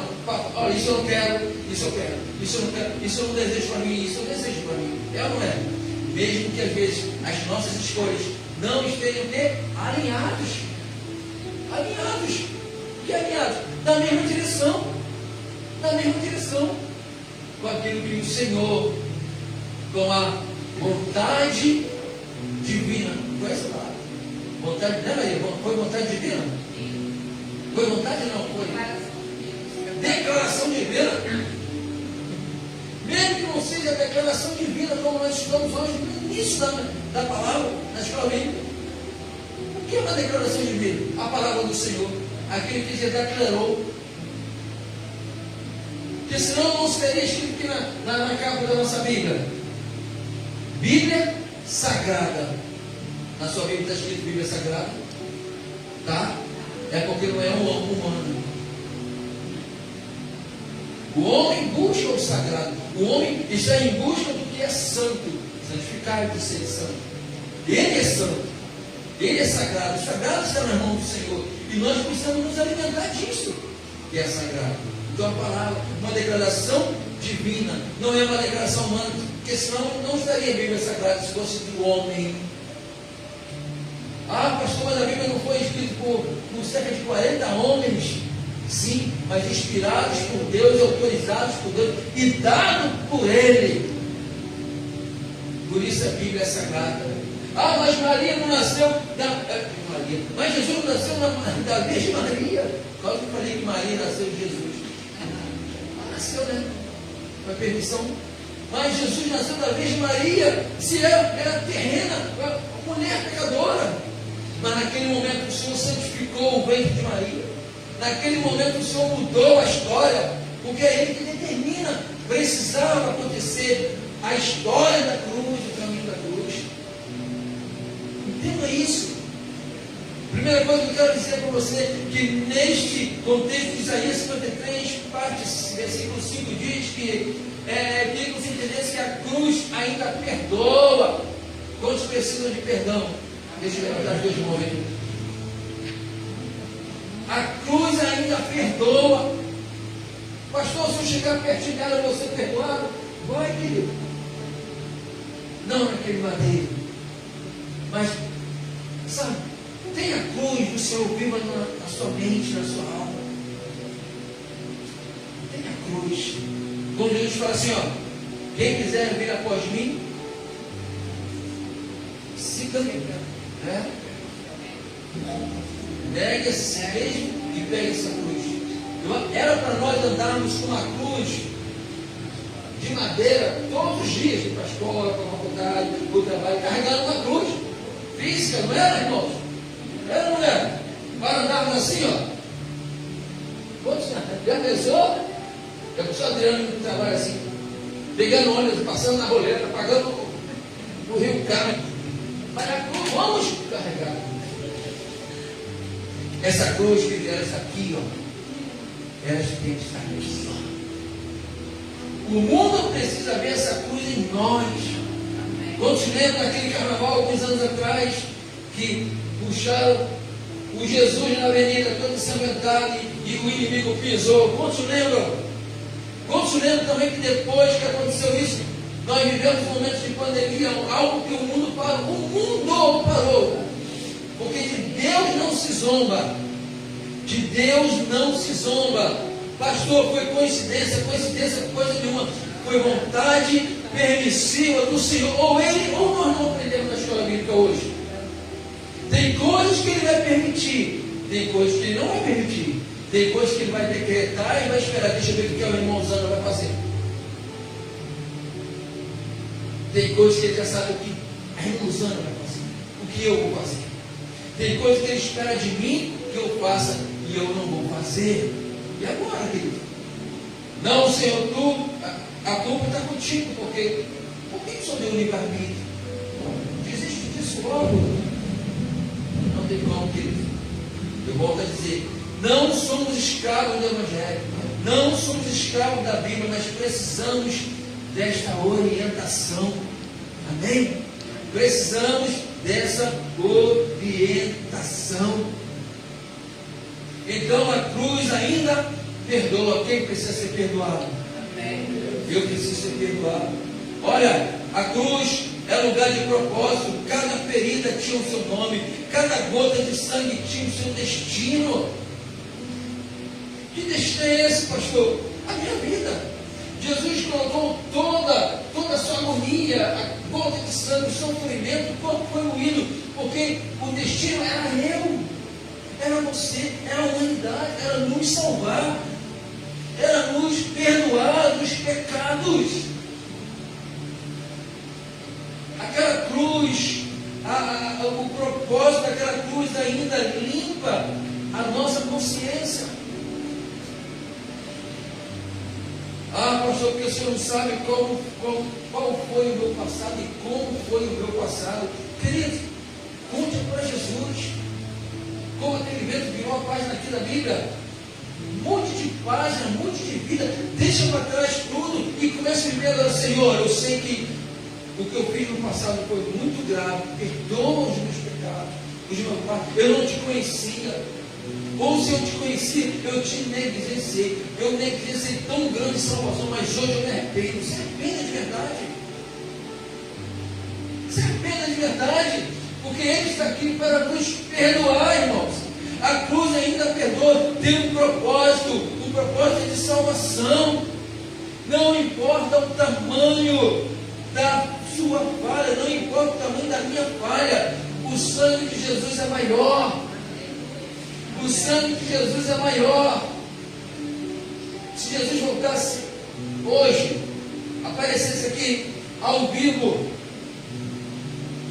olha, isso eu não quero, isso eu quero, isso eu não quero, isso eu não desejo para mim, isso eu desejo para mim. É ou não é? Mesmo que às vezes as nossas escolhas não estejam alinhados. Alinhados. Que alinhados? Na mesma direção. Na mesma direção. Com aquilo que o Senhor, com a vontade divina. Foi essa palavra? Vontade, né, Maria? Foi vontade divina? Foi vontade não? Foi declaração divina. Mesmo que não seja a declaração divina, como nós estamos hoje no início da palavra, na escola bíblica. O que é uma declaração divina? A palavra do Senhor, aquele que já declarou. Porque senão não seria escrito aqui na capa da nossa Bíblia. Bíblia Sagrada. Na sua Bíblia está escrito Bíblia Sagrada. Tá? É porque não é um homem humano. O homem busca o sagrado. O homem está em busca do que é santo. Santificado de ser santo. Ele é santo. Ele é sagrado. O sagrado está nas mãos do Senhor. E nós precisamos nos alimentar disso, que é sagrado. Então a palavra, uma declaração divina, não é uma declaração humana, porque senão não estaria a Bíblia Sagrada se fosse do homem. Ah, pastor, mas a Bíblia não foi escrita por cerca de 40 homens. Sim, mas inspirados por Deus, autorizados por Deus e dados por Ele. Por isso a Bíblia é sagrada. Ah, mas Maria não nasceu mas Jesus não nasceu da Virgem Maria. Quase que eu falei que Maria nasceu de Jesus. Ela nasceu, né? Com a permissão. Mas Jesus nasceu da Virgem Maria. Se era terrena, mulher pecadora. Mas naquele momento o Senhor santificou o ventre de Maria. Naquele momento o Senhor mudou a história, porque é Ele que determina. Precisava acontecer a história da cruz, o caminho da cruz. Entenda isso. Primeira coisa que eu quero dizer para você, que neste contexto de Isaías 53, parte versículo 5 diz que queria que você entendesse que a cruz ainda perdoa. Quantos precisam de perdão? Deixa eu levantar as duas mãos aqui. A cruz ainda perdoa. Pastor, se eu chegar pertinho dela, eu vou ser perdoado? Vai, querido. Não naquele madeiro. Mas, sabe, tem a cruz do Senhor viva na sua mente, na sua alma. Tem a cruz. Quando Jesus fala assim, ó, quem quiser vir após mim, siga me. Pegue esse mesmo e pegue essa cruz. Era para nós andarmos com uma cruz de madeira todos os dias, para a escola, para a faculdade, para o trabalho, carregando uma cruz física, não era, irmãos? Era ou não era? Para andarmos assim, ó. Já pensou? Já pensou Adriano no trabalho assim, pegando ônibus, passando na roleta, pagando o Rio Carme. Mas a cruz, vamos carregar. Essa cruz que era essa aqui, ó, ela tem que estar aqui. O mundo precisa ver essa cruz em nós. Quantos lembram daquele carnaval alguns anos atrás que puxaram o Jesus na avenida todo ensanguentado e o inimigo pisou? Quantos lembram? Quantos lembram também que depois que aconteceu isso, Nós vivemos momentos de pandemia, algo que o mundo parou. O mundo parou. Porque de Deus não se zomba. De Deus não se zomba. Pastor, foi coincidência, coisa nenhuma. Foi vontade permissiva do Senhor. Ou nós não aprendemos na escola bíblica hoje. Tem coisas que Ele vai permitir, tem coisas que Ele não vai permitir, tem coisas que Ele vai decretar e vai esperar. Deixa eu ver o que o irmão Zana vai fazer. Tem coisas que Ele já sabe o que a irmã Zana vai fazer, o que eu vou fazer. Tem coisas que Ele espera de mim que eu faça e eu não vou fazer. E agora, querido? Não, Senhor, a culpa está contigo, porque por que só deu livre-arbítrio? Desiste disso logo. Não tem como, querido. Eu volto a dizer, não somos escravos do Evangelho, não somos escravos da Bíblia, mas precisamos desta orientação. Amém? Precisamos dessa orientação. Então a cruz ainda perdoa. Quem precisa ser perdoado? Amém. Eu preciso ser perdoado. Olha, a cruz é lugar de propósito. Cada ferida tinha o seu nome, cada gota de sangue tinha o seu destino. Que destino é esse, pastor? A minha vida. Jesus colocou toda a sua agonia, a gota de sangue, o sofrimento, o corpo foi moído, porque o destino era eu, era você, era a humanidade, era nos salvar, era nos perdoar dos pecados. Aquela cruz, o propósito daquela cruz ainda limpa a nossa consciência. Ah, pastor, porque o senhor não sabe qual foi o meu passado e como foi o meu passado. Querido, conte para Jesus como aquele evento virou a página aqui da Bíblia. Um monte de página, um monte de vida. Deixa para trás tudo e comece a viver agora. Senhor, eu sei que o que eu fiz no passado foi muito grave. Perdoa os meus pecados, os meus pecados. Eu não te conhecia. Ou se eu te conhecia, eu te negligenciei. Eu negligenciei tão grande salvação, mas hoje eu me arrependo. Você arrependa de verdade. Você arrependa de verdade. Porque Ele está aqui para nos perdoar, irmãos. A cruz ainda perdoa, tem um propósito de salvação. Não importa o tamanho da sua falha, não importa o tamanho da minha falha, o sangue de Jesus é maior. O sangue de Jesus é maior. Se Jesus voltasse hoje, aparecesse aqui ao vivo,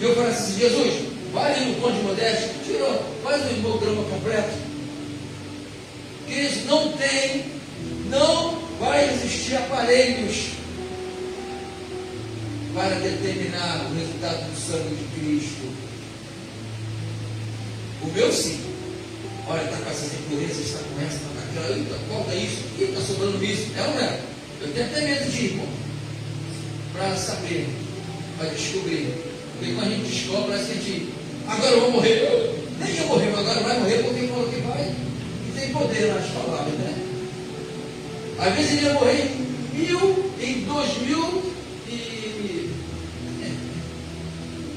e eu falasse assim, Jesus, vai ali no Conde Modesto, faz um hemograma completo. Que isso não vai existir aparelhos para determinar o resultado do sangue de Cristo. O meu sim. Olha, está com essas impurezas, está com essa, está com aquela, falta isso, está sobrando isso. É ou não é? Eu tenho até medo de ir, irmão, para saber, para descobrir. Porque quando a gente descobre, parece que a gente, agora eu vou morrer. Nem ia morrer, mas agora vai morrer porque falou que vai. E tem poder nas palavras, né? Às vezes ele ia morrer em 2000 e...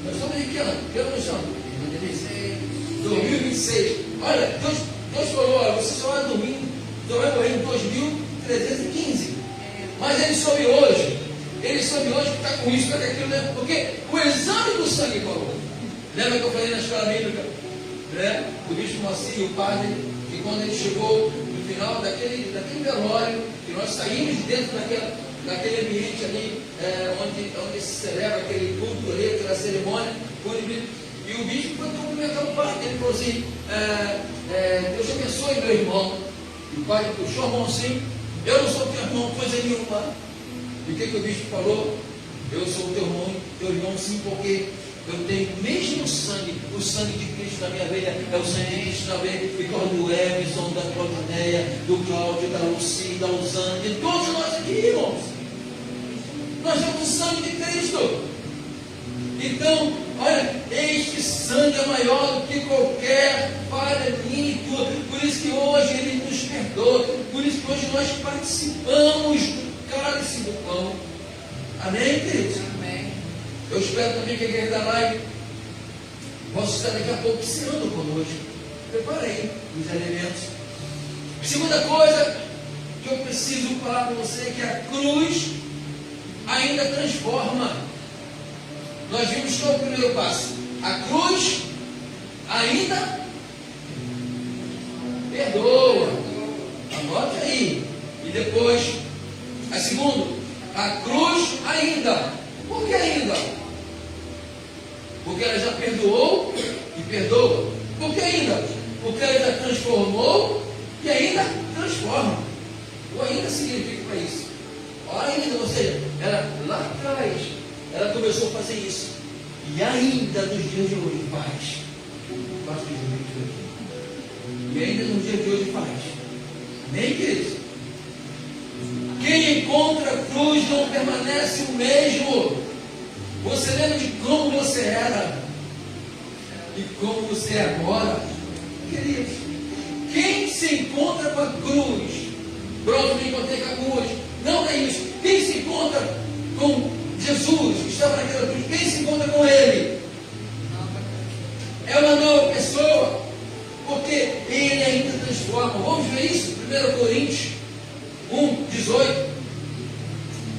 Nós estamos em que ano? Que ano nós estamos? 2026. Olha, Deus falou, olha, você só vai dormir, só vai morrer em 2315. Mas ele soube hoje que está com isso, está com aquilo, né? Porque o exame do sangue falou. Lembra que eu falei na escola bíblica? Né? O bispo Moacir, o padre, que quando ele chegou no final daquele velório, que nós saímos de dentro daquele ambiente ali, onde se celebra aquele culto ali, aquela cerimônia, e o bispo foi cumprimentar o padre. Ele falou assim, Deus abençoe meu irmão. E o padre puxou a mão assim, eu não sou teu irmão, coisa nenhuma. E o que o bispo falou? Eu sou teu irmão sim, porque eu tenho o mesmo sangue, o sangue de Cristo na minha veia, é o sangue de Cristo na veia, igual do Emerson, da Claudineia, do Cláudio, da Lucy, da Usana, de todos nós aqui, irmãos. Nós temos o sangue de Cristo. Então, olha, este sangue é maior do que qualquer falha minha e tua. Por isso que hoje Ele nos perdoa. Por isso que hoje nós participamos do cálice do pão. Amém, queridos? Eu espero também que a igreja da live possa estar daqui a pouco ceando conosco. Preparei os elementos. Segunda coisa que eu preciso falar para você é que a cruz ainda transforma. Nós vimos que é o primeiro passo. A cruz ainda perdoa. Anote aí. E depois, a segunda, a cruz ainda. Por que ainda? Porque ela já perdoou e perdoa. Por que ainda? Porque ela já transformou e ainda transforma. O ainda significa para isso. Ainda, ou seja, ela lá atrás, ela começou a fazer isso. E ainda nos dias de hoje faz. Faz o juízo aqui. E ainda nos dias de hoje faz. Nem queridos. Quem encontra a cruz não permanece o mesmo. Você lembra de como você era e como você é agora? Queridos, quem se encontra com a cruz, pronto, me encontrei com a cruz. Não é isso. Quem se encontra com Jesus, que estava naquela cruz, quem se encontra com Ele? É uma nova pessoa, porque Ele ainda transforma. Vamos ver isso? 1 Coríntios 1:18.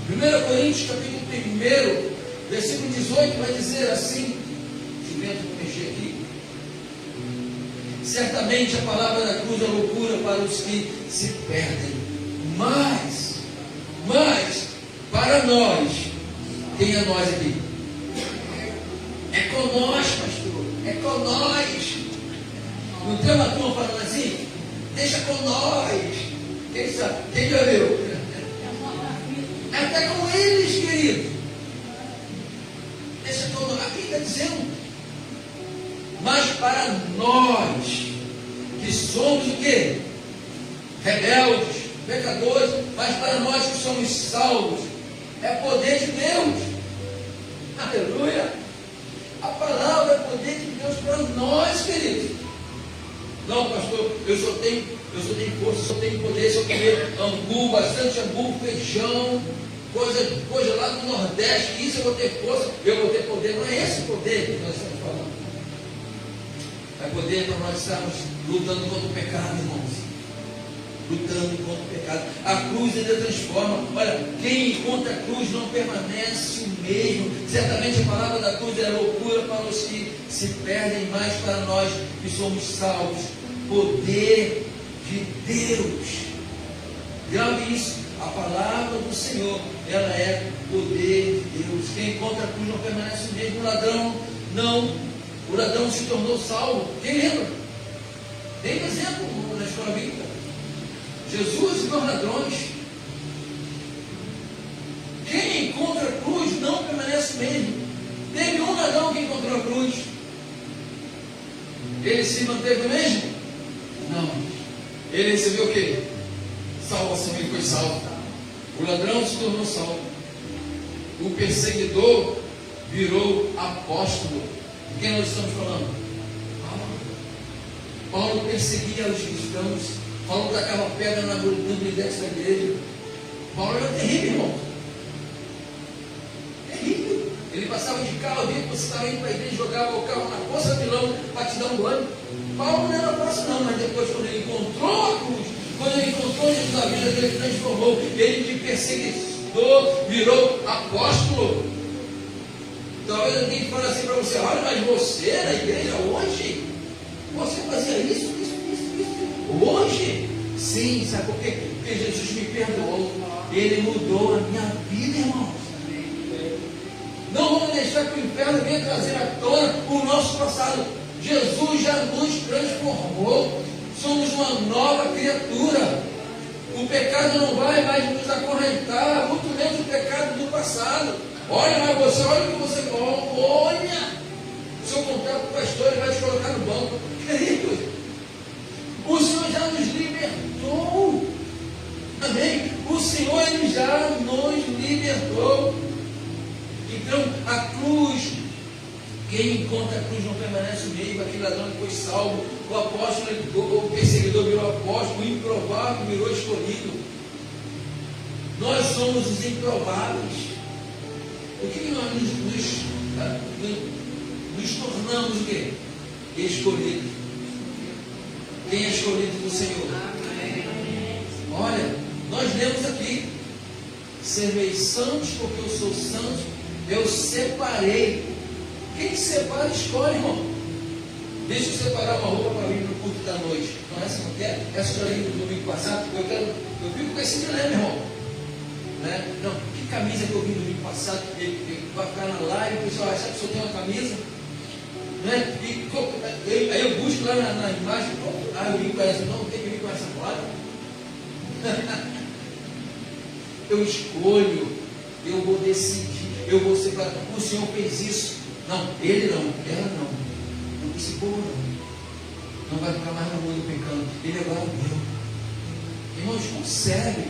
1 Coríntios, capítulo 1, versículo 18, vai dizer assim, se o vento mexer aqui: certamente a palavra da cruz é loucura para os que se perdem, mas para nós, quem é nós aqui? É com nós, pastor, é com nós. Não tem uma turma falando assim? Deixa com nós. Quem sabe? Quem já viu? Até com eles, querido. Deixa com nós. Aqui está dizendo. Mas para nós, que somos o quê? Rebeldes, pecadores, mas para nós que somos salvos, é poder de Deus. Aleluia. A palavra é poder de Deus para nós, queridos. Não, pastor, eu só tenho força, só tenho poder se eu comer angu, bastante angu, feijão, coisa lá do Nordeste, isso eu vou ter força, eu vou ter poder. Não é esse poder que nós estamos falando. É poder para nós estarmos lutando contra o pecado, irmãos. Lutando contra o pecado. A cruz ainda transforma. Olha, quem encontra a cruz não permanece o mesmo. Certamente a palavra da cruz é loucura para os que se perdem, mais para nós que somos salvos. Poder de Deus. Grave isso. A palavra do Senhor, ela é poder de Deus. Quem encontra a cruz não permanece o mesmo. O ladrão não. O ladrão se tornou salvo. Quem lembra? Tem um exemplo na escola bíblica. Jesus e os ladrões. Quem encontra a cruz não permanece o mesmo. Teve um ladrão que encontrou a cruz. Ele se manteve o mesmo? Não. Ele recebeu o quê? Salvação, ele foi salvo. O ladrão se tornou salvo. O perseguidor virou apóstolo. De quem nós estamos falando? Paulo perseguia os cristãos. Paulo tacava pedra na biblioteca da igreja. Paulo era terrível, irmão. Terrível. Ele passava de carro, via que você estava indo para a igreja, jogava o carro na poça de lama para te dar um banho. Paulo não era fácil não, mas depois quando ele encontrou a cruz, quando ele encontrou Jesus na vida dele, ele transformou. Ele de perseguidor virou apóstolo. Talvez alguém fale assim para você: olha, mas você na igreja hoje, você fazia isso. Hoje, sim, sabe por quê? Porque Jesus me perdoou. Ele mudou a minha vida, irmãos. Não vamos deixar que o inferno venha trazer à tona o nosso passado. Jesus já nos transformou. Somos uma nova criatura. O pecado não vai mais nos acorrentar, muito menos o pecado do passado. Olha, mas você, olha o que você... Olha! Se eu contar para o pastor, ele vai te colocar no banco. Querido, o Senhor já nos libertou. Amém? O Senhor ele já nos libertou. Então, a cruz, quem encontra a cruz não permanece o mesmo. Aquele ladrão que foi salvo, o apóstolo, o perseguidor virou apóstolo, o improvável virou escolhido. Nós somos os improváveis. O que nós nos nos tornamos o quê? Escolhidos. Quem é escolhido do Senhor? Olha, nós lemos aqui: serveis santos, porque eu sou santo, eu separei. Quem separa, escolhe, irmão. Deixa eu separar uma roupa para vir para o culto da noite. Não, essa não quer? Essa eu li no domingo passado. Eu fico com esse dilema, irmão. Né? Não, que camisa que eu vi no domingo passado? Vai ficar na live, o pessoal acha que o senhor tem uma camisa? Né? Aí eu busco lá na imagem, eu vim com essa, não tem que vir com essa moda. Eu escolho, eu vou decidir, eu vou separar. O Senhor fez isso. Não, ele não, ela não. Esse povo não vai ficar mais no mundo pecando. Ele agora deu. Irmãos, consegue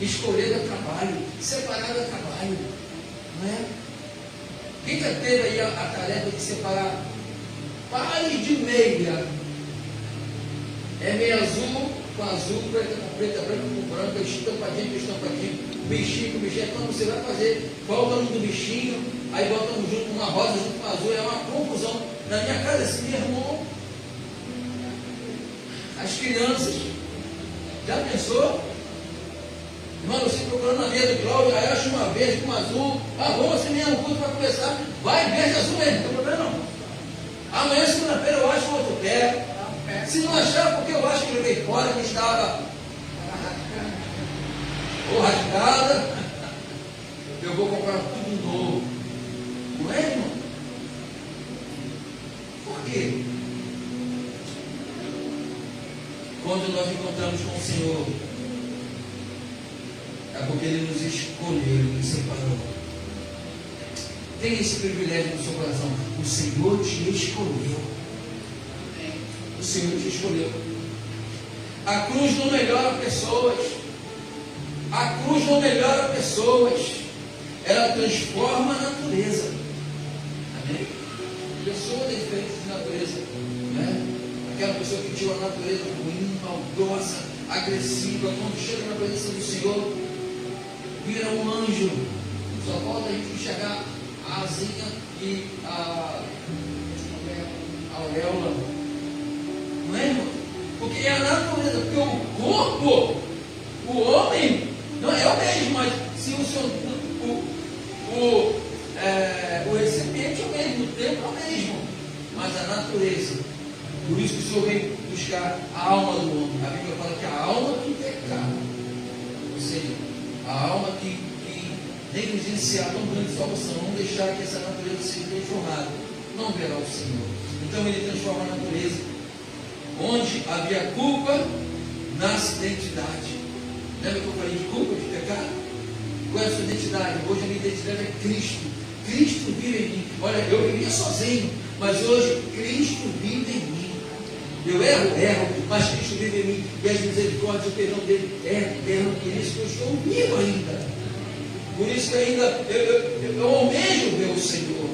escolher é trabalho, separar é trabalho, não é? Quem já teve aí a tarefa de separar pares de meia? É meia azul com azul, preta com preta, branca com branca, estampadinho com estampadinho, bichinho com bichinho. Quando você vai fazer, volta um do bichinho, aí bota um junto com uma rosa, junto com azul, é uma confusão. Na minha casa, assim, meu irmão, as crianças, já pensou? Irmão, você procurando na mesa do Cláudio, aí acha uma verde com azul, vamos assim mesmo, o culto vai começar, vai verde azul mesmo, não tem problema não. Amanhã, segunda-feira, eu acho um outro pé. Se não achar, porque eu acho que ele veio fora, que estava ou rasgada, eu vou comprar tudo novo. Não é, irmão? Por quê? Quando nós encontramos com o Senhor, é porque Ele nos escolheu, Ele nos separou. Tem esse privilégio no seu coração. O Senhor te escolheu. O Senhor te escolheu. A cruz não melhora pessoas. A cruz não melhora pessoas. Ela transforma a natureza. Amém? Pessoa é diferente de natureza. Né? Aquela pessoa que tinha uma natureza ruim, maldosa, agressiva, quando chega na presença do Senhor, vira um anjo. Só falta a gente enxergar a asinha e a auréola. Não é, irmão? Porque é a natureza, porque o corpo, o homem, não é o mesmo, mas se o Senhor, o recipiente é o mesmo, o tempo é o mesmo, mas a natureza. Por isso que o Senhor vem buscar a alma do homem. A Bíblia fala que a alma tem pecado. Ou seja, a alma que negligenciar tão grande salvação, não deixar que essa natureza seja transformada, não verá o Senhor. Então Ele transforma a natureza. Onde havia culpa, nasce identidade. Lembra que eu falei de culpa, de pecado? Qual é a sua identidade? Hoje a minha identidade é Cristo. Cristo vive em mim. Olha, eu vivia sozinho, mas hoje Cristo vive em mim. Eu erro, mas Cristo vive em mim. E as misericórdias e o perdão dele é eterno. Por isso que eu estou vivo ainda. Por isso que ainda eu almejo ver o Senhor.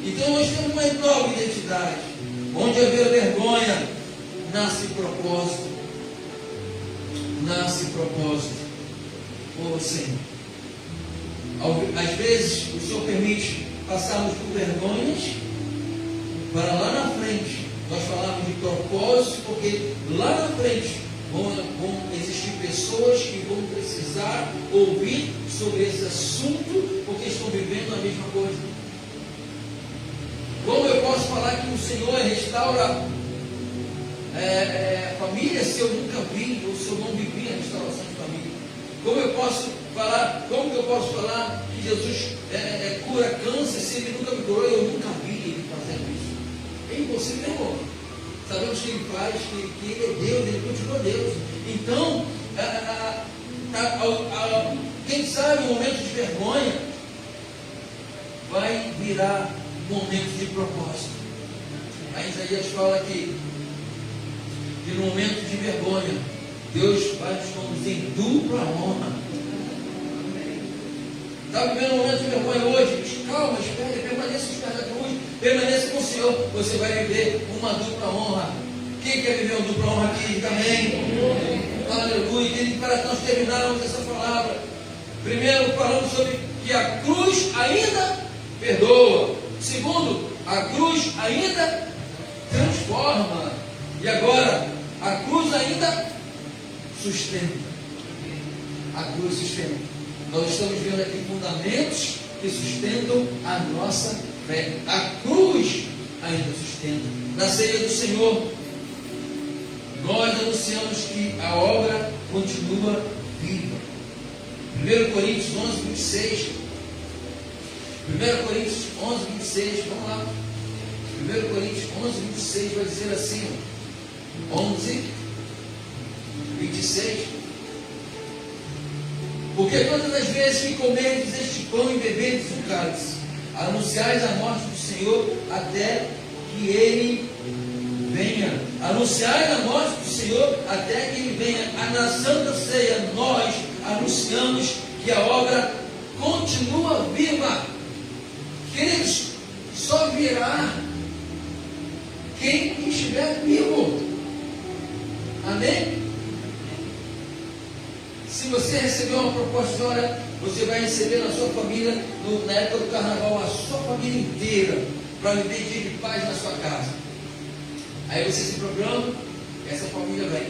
Então nós temos uma nova identidade. Onde haver vergonha, nasce propósito. Nasce propósito. Oh Senhor. Às vezes o Senhor permite passarmos por vergonhas para lá na frente nós falarmos de propósito, porque lá na frente vão existir pessoas que vão precisar ouvir sobre esse assunto, porque estão vivendo a mesma coisa. Como eu posso falar que o Senhor restaura família se eu nunca vi, ou se eu não vivi a restauração de família? Como eu posso falar que Jesus cura câncer se Ele nunca me curou e eu nunca vi Ele fazendo isso? É impossível, irmão. Sabemos que Ele faz, que Ele é Deus, Ele continua Deus. Então, quem sabe um momento de vergonha vai virar um momento de propósito. Aí Isaías fala que no momento de vergonha, Deus vai nos conduzir em dupla honra. Está vivendo um momento de vergonha hoje? Calma, espere, permaneça os pés da cruz, permaneça com o Senhor. Você vai viver uma dupla honra. Quem quer viver uma dupla honra aqui? Diga amém. Aleluia. E para nós terminarmos essa palavra, primeiro falamos sobre que a cruz ainda perdoa. Segundo, a cruz ainda transforma. E agora, a cruz ainda sustenta. A cruz sustenta. Nós estamos vendo aqui fundamentos que sustentam a nossa fé. A cruz ainda sustenta. Na ceia do Senhor, nós anunciamos que a obra continua viva. 1 Coríntios 11, 26. 1 Coríntios 11, 26. Vamos lá. 1 Coríntios 11, 26 vai dizer assim: 11, 26. Porque todas as vezes que comerdes este pão e beberdes o cálice, anunciais a morte do Senhor até que Ele venha. Anunciais a morte do Senhor até que Ele venha. Na Santa Ceia nós anunciamos que a obra continua viva. Queridos, só virá quem estiver vivo. Amém? Se você receber uma proposta de hora, você vai receber na sua família, na época do carnaval, a sua família inteira, para viver dia de paz na sua casa. Aí você se programa, essa família vem.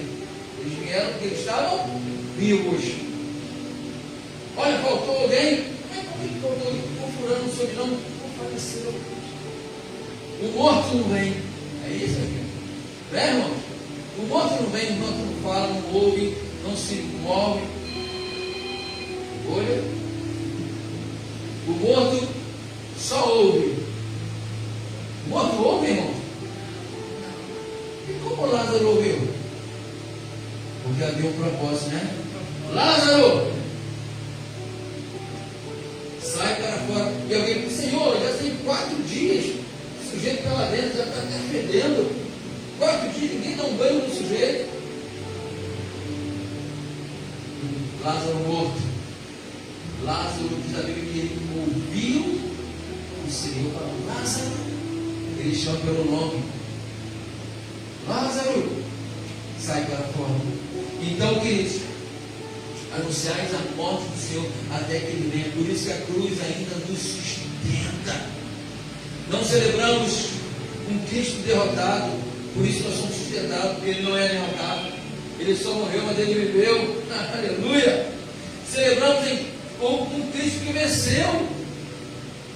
Eles vieram porque eles estavam vivos. Olha, faltou alguém? Mas por que faltou alguém? O fulano, o sobrenome, faleceu. O morto não vem. É isso aqui. Né, irmão? O morto não vem, o morto não fala, não ouve, não se move. Olha, o morto só ouve. O morto ouve, irmão? E como Lázaro ouviu? Porque havia um propósito, né? Lázaro, sai para fora. E alguém disse: Senhor, já tem 4 dias, o sujeito está lá dentro, já está até fedendo. 4 dias, ninguém dá um banho no sujeito. Lázaro morto. Lázaro, diz a Bíblia que ele ouviu o Senhor falar: Lázaro. Ele chama pelo nome: Lázaro, sai para fora. Então, queridos, anunciais a morte do Senhor até que Ele venha. Por isso que a cruz ainda nos sustenta. Não celebramos um Cristo derrotado, por isso nós somos sustentados, porque Ele não é derrotado. Ele só morreu, mas Ele viveu. Aleluia! Celebramos um Cristo que venceu.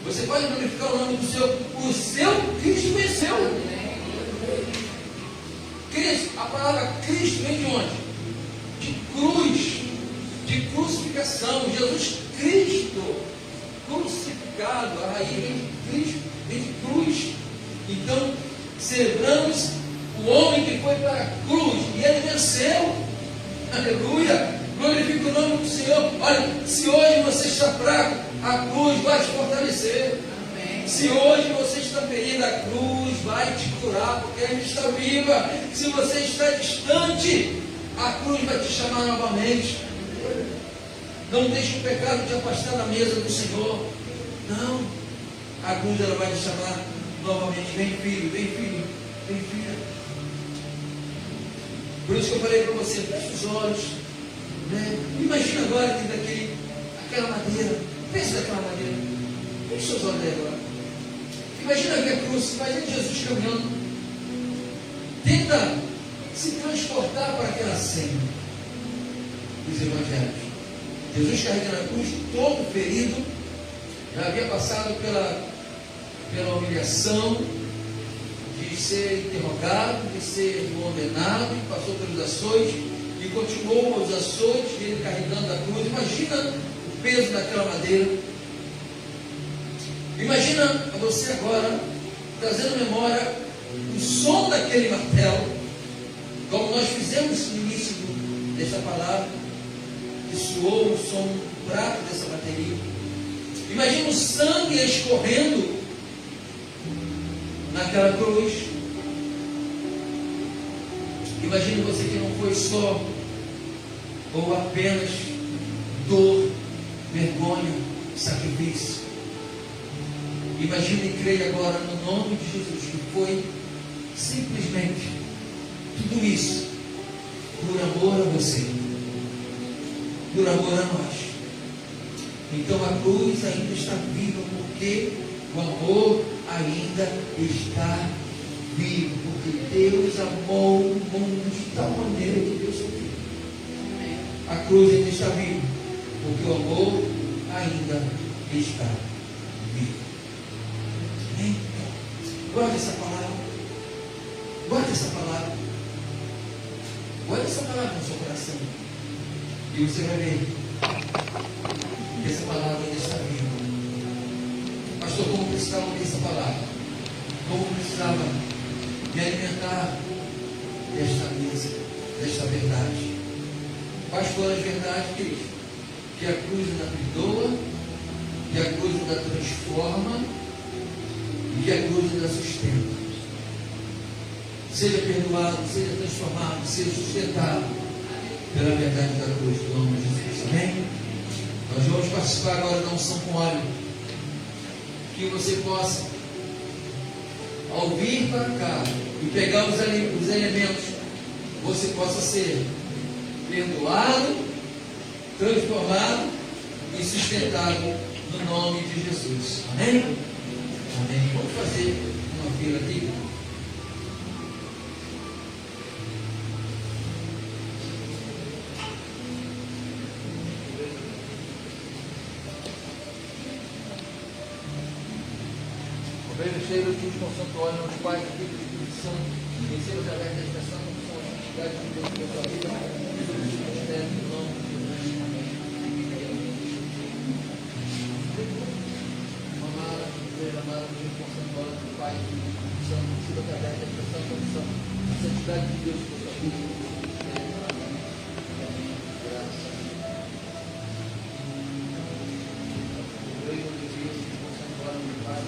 Você pode glorificar o nome do Senhor. O seu Cristo venceu. Cristo, a palavra Cristo vem de onde? De cruz, de crucificação. Jesus Cristo crucificado. A raiz vem de Cristo, vem de cruz. Então, celebramos o homem que foi para a cruz e ele venceu. Aleluia! Glorifica o nome do Senhor. Olha, se hoje você está fraco, a cruz vai te fortalecer. Amém. Se hoje você está ferido, a cruz vai te curar, porque ela está viva. Se você está distante, a cruz vai te chamar novamente. Não deixe o pecado te afastar da mesa do Senhor. Não. A cruz ela vai te chamar novamente. Vem filho, vem filho, vem filha. Por isso que eu falei para você, feche os olhos. Né? Imagina agora que aquela madeira, pense naquela madeira, feche seus olhos agora. Imagina que a cruz, imagina Jesus caminhando, tenta se transportar para aquela cena dos evangelhos. Jesus carregando a cruz, todo ferido, já havia passado pela humilhação de ser interrogado, de ser condenado, passou pelos açoites. E continuou os açoites, ele carregando a cruz. Imagina o peso daquela madeira. Imagina você agora trazendo à memória o som daquele martelo, como nós fizemos no início dessa palavra, que soou o som do prato dessa bateria. Imagina o sangue escorrendo naquela cruz. Imagine você que não foi só ou apenas dor, vergonha, sacrifício. Imagine e creia agora no nome de Jesus que foi simplesmente tudo isso por amor a você, por amor a nós. Então a cruz ainda está viva, porque o amor ainda está vivo, porque Deus amou o mundo de tal maneira que Deus é vivo. A cruz ainda está viva, porque o amor ainda está vivo. Amém? Guarde essa palavra. Guarde essa palavra. Guarde essa palavra no seu coração. E você vai ver que essa palavra ainda está viva. Pastor, como precisava ouvir essa palavra? Como precisava me alimentar desta mesa, desta verdade? Quais foram as verdades, querido? Que a cruz ainda perdoa, que a cruz ainda transforma e que a cruz ainda sustenta. Seja perdoado, seja transformado, seja sustentado pela verdade da cruz, do nome de Jesus. Amém? Nós vamos participar agora da unção com óleo. Que você possa, ao vir para cá e pegar os elementos, você possa ser perdoado, transformado e sustentado no nome de Jesus. Amém? Amém. Vamos fazer uma fila aqui. Cheiro de com santo óleo nos Pai, do Filho e do Espírito Santo, receba através da expressão da santidade de Deus na sua vida, no nome de Jesus. Amém. Amada, amada, com santo óleo do Pai, do Filho e do Espírito Santo, receba através da expressão da santidade de Deus na sua vida. Graças. Reino de Deus, com santo óleo do Pai,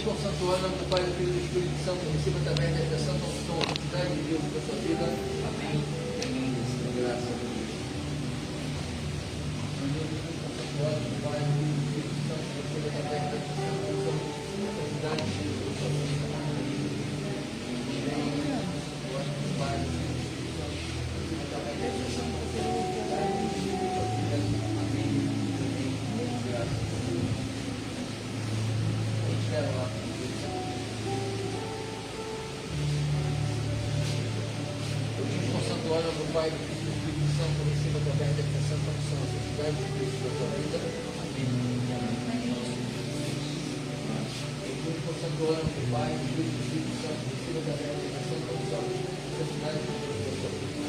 com o santo óleo do Pai, do Filho e do Espírito Santo, receba também desta santa unção, a santidade de Deus para a sua vida. Amém. Amém. Graças a Deus. Com o santo óleo do Pai, do Filho e do Espírito Santo, receba também desta santa unção, a santidade de Deus para a sua vida. Amém. O óleo do Pai, do Filho e do Espírito Santo, receba também desta santa unção, a santidade de Deus para a sua vida. Amém. Amém. Graças a Deus. Espera lá. Glória do Pai, do Filho e do Espírito Santo, receba através desta santa unção, a santidade de Deus para a sua vida. Amém. Com a glória do Pai, do Filho e do Espírito Santo, receba através desta santa unção, a santidade de Deus para a sua vida.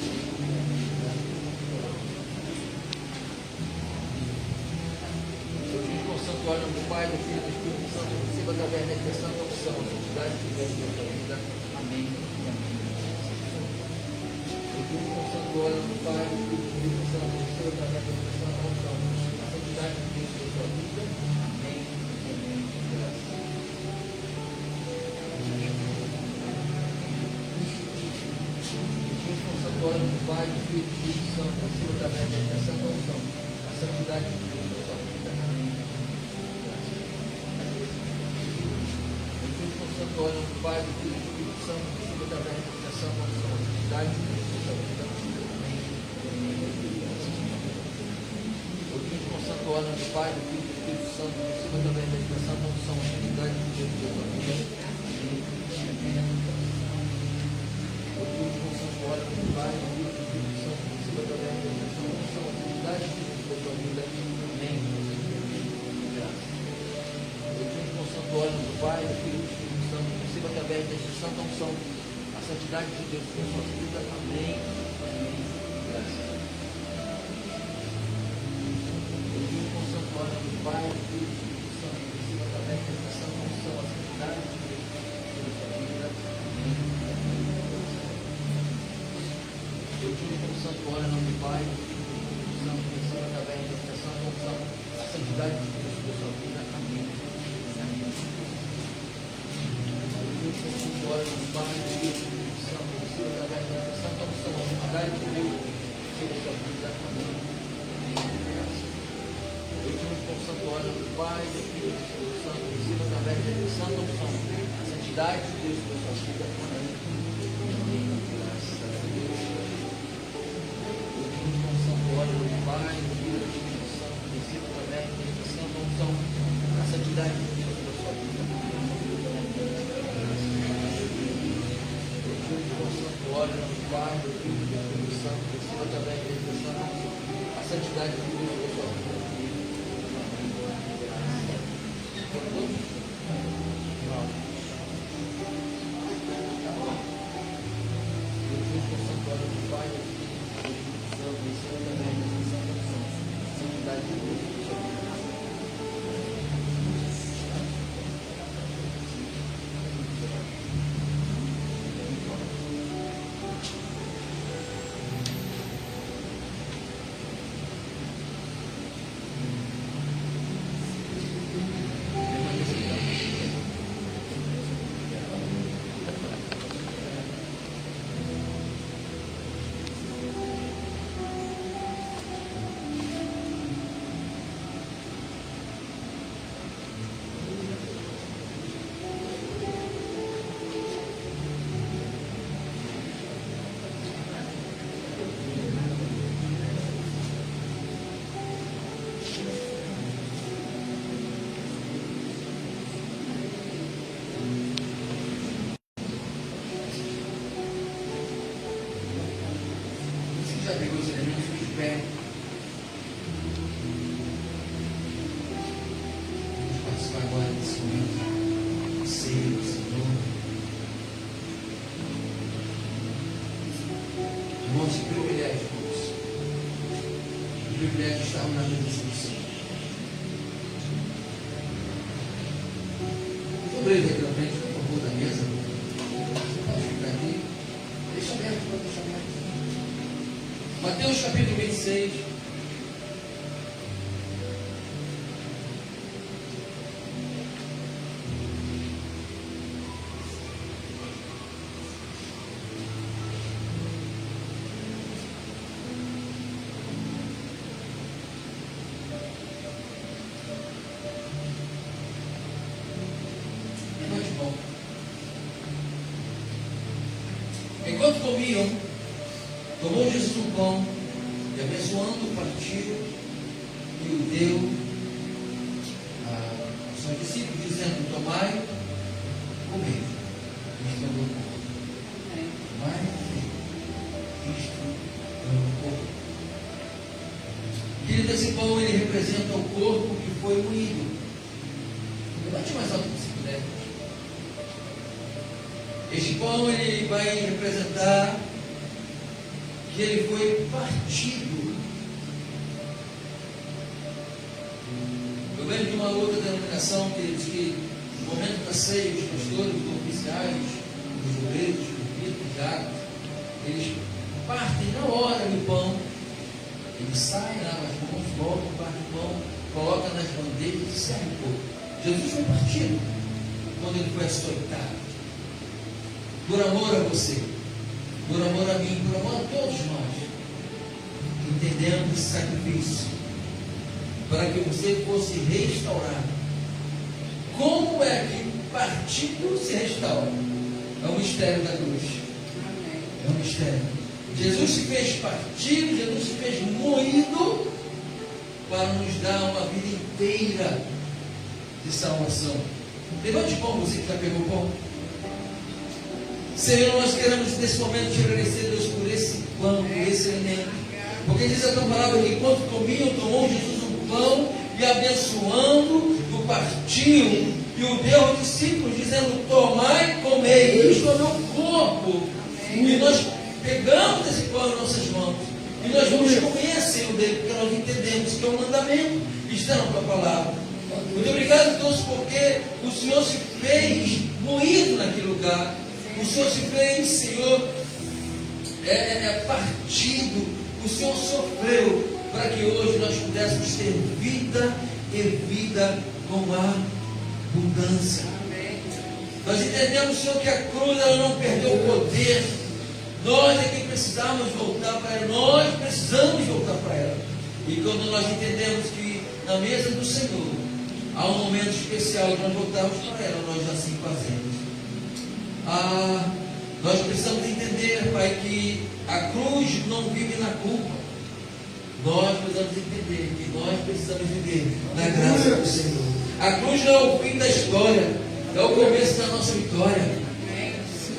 Com o santo óleo do Pai, do Filho e do Espírito Santo, receba através desta santa unção, a santidade de Deus para a sua vida. Amém. Com o santo óleo do Pai, do Filho e do Espírito Santo, receba através desta santa unção, a santidade de Deus para a sua vida. Amém. Graças. Com o santo óleo do Pai, do Filho e do Espírito Santo, receba através desta santa unção, a santidade de Deus para a sua vida. Amém. Com o santo óleo do Pai, do Filho e do Espírito Santo, receba através desta santa unção, a santidade de Deus. Com o santo ora no Pai, do Filho e do Espírito Santo, receba também a meditação, não são a atividade de Deus da tua vida. O último santo ora no Pai, do Filho e do Espírito Santo, receba também a meditação, não são a atividade de Deus da tua vida. Amém. O último santo ora no Pai, do Filho e do Espírito Santo, receba através desta santa unção a santidade de Deus na sua vida. Amém. Amém. Graças. Ora do Pai, do Filho e do Espírito Santo, receba através desta santa unção a santidade de Deus na sua vida. Eu tive como santo ora em nome do Pai, do Filho e do Espírito Santo, receba através desta santa unção a santidade de Deus na sua vida. Amém. Eu tive como santo ora em nome do Pai, do Filho e do Espírito Santo, receba através desta santa unção a santidade de Deus na sua vida. Amém. Com o santo óleo do Pai, do Filho e do Espírito Santo, receba através da santa unção a santidade de Deus na sua vida. Amém. Graças a Deus. Com o santo óleo do Pai, do Filho e do Espírito Santo, receba através da santa unção a santidade de Deus na sua vida. Com o santo óleo do Pai, do Filho e do Espírito Santo, receba através da santa unção a santidade de Deus na sua vida. Já pegou os elementos de pé. Vamos participar agora desse momento. Ceia do Senhor. Irmãos, que privilégio, irmãos. Que privilégio estar na presença do Senhor. Sobre ele aqui na frente, por favor, da mesa. Você pode ficar aqui. Deixa aberto, pode deixar aberto. Mateus capítulo 26. Enquanto comiam, tomou Jesus um pão e, abençoando, partiu e o deu aos seus discípulos, dizendo: tomai, comei, isto é o meu corpo. Tomai, isto é o meu corpo. Querido, esse pão ele representa o corpo que foi moído. Levante mais alto que se puder. Este pão ele vai representar que ele foi partido. Eu venho de uma outra denominação que diz que no momento da ceia, os pastores, os oficiais, os obreiros, os bispos, diáconos, eles partem na hora do pão, eles saem, lavam as mãos, voltam, partem o pão, colocam nas bandejas e servem o povo. Jesus foi partido quando ele foi açoitado. Por amor a você, por amor a mim, por amor a todos nós, entendemos esse sacrifício, para que você fosse restaurado. Como é que partido se restaura? É o mistério da cruz. É um mistério. Jesus se fez partido, Jesus se fez moído, para nos dar uma vida inteira de salvação. Levante o pão, você que já pegou o pão. Senhor, nós queremos nesse momento te agradecer, Deus, por esse pão, por esse alimento. Porque diz a tua palavra que enquanto comiam, tomou Jesus um pão e abençoando, o partiu e o deu aos discípulos, dizendo: tomai e comei, isto é o meu corpo. E nós pegamos esse pão em nossas mãos e nós vamos comer, Senhor, dele, porque nós entendemos que é um mandamento que está na tua palavra. Muito obrigado, Deus, porque o Senhor se fez moído naquele lugar. O Senhor se fez, Senhor, partido. O Senhor sofreu para que hoje nós pudéssemos ter vida e vida com abundância. Nós entendemos, Senhor, que a cruz ela não perdeu o poder. Nós é que precisamos voltar para ela. Nós precisamos voltar para ela. E quando nós entendemos que na mesa do Senhor há um momento especial de nós voltarmos para ela, nós assim fazemos. Nós precisamos entender, Pai, que a cruz não vive na culpa. Nós precisamos entender que nós precisamos viver na graça do Senhor. A cruz não é o fim da história, é o começo da nossa vitória.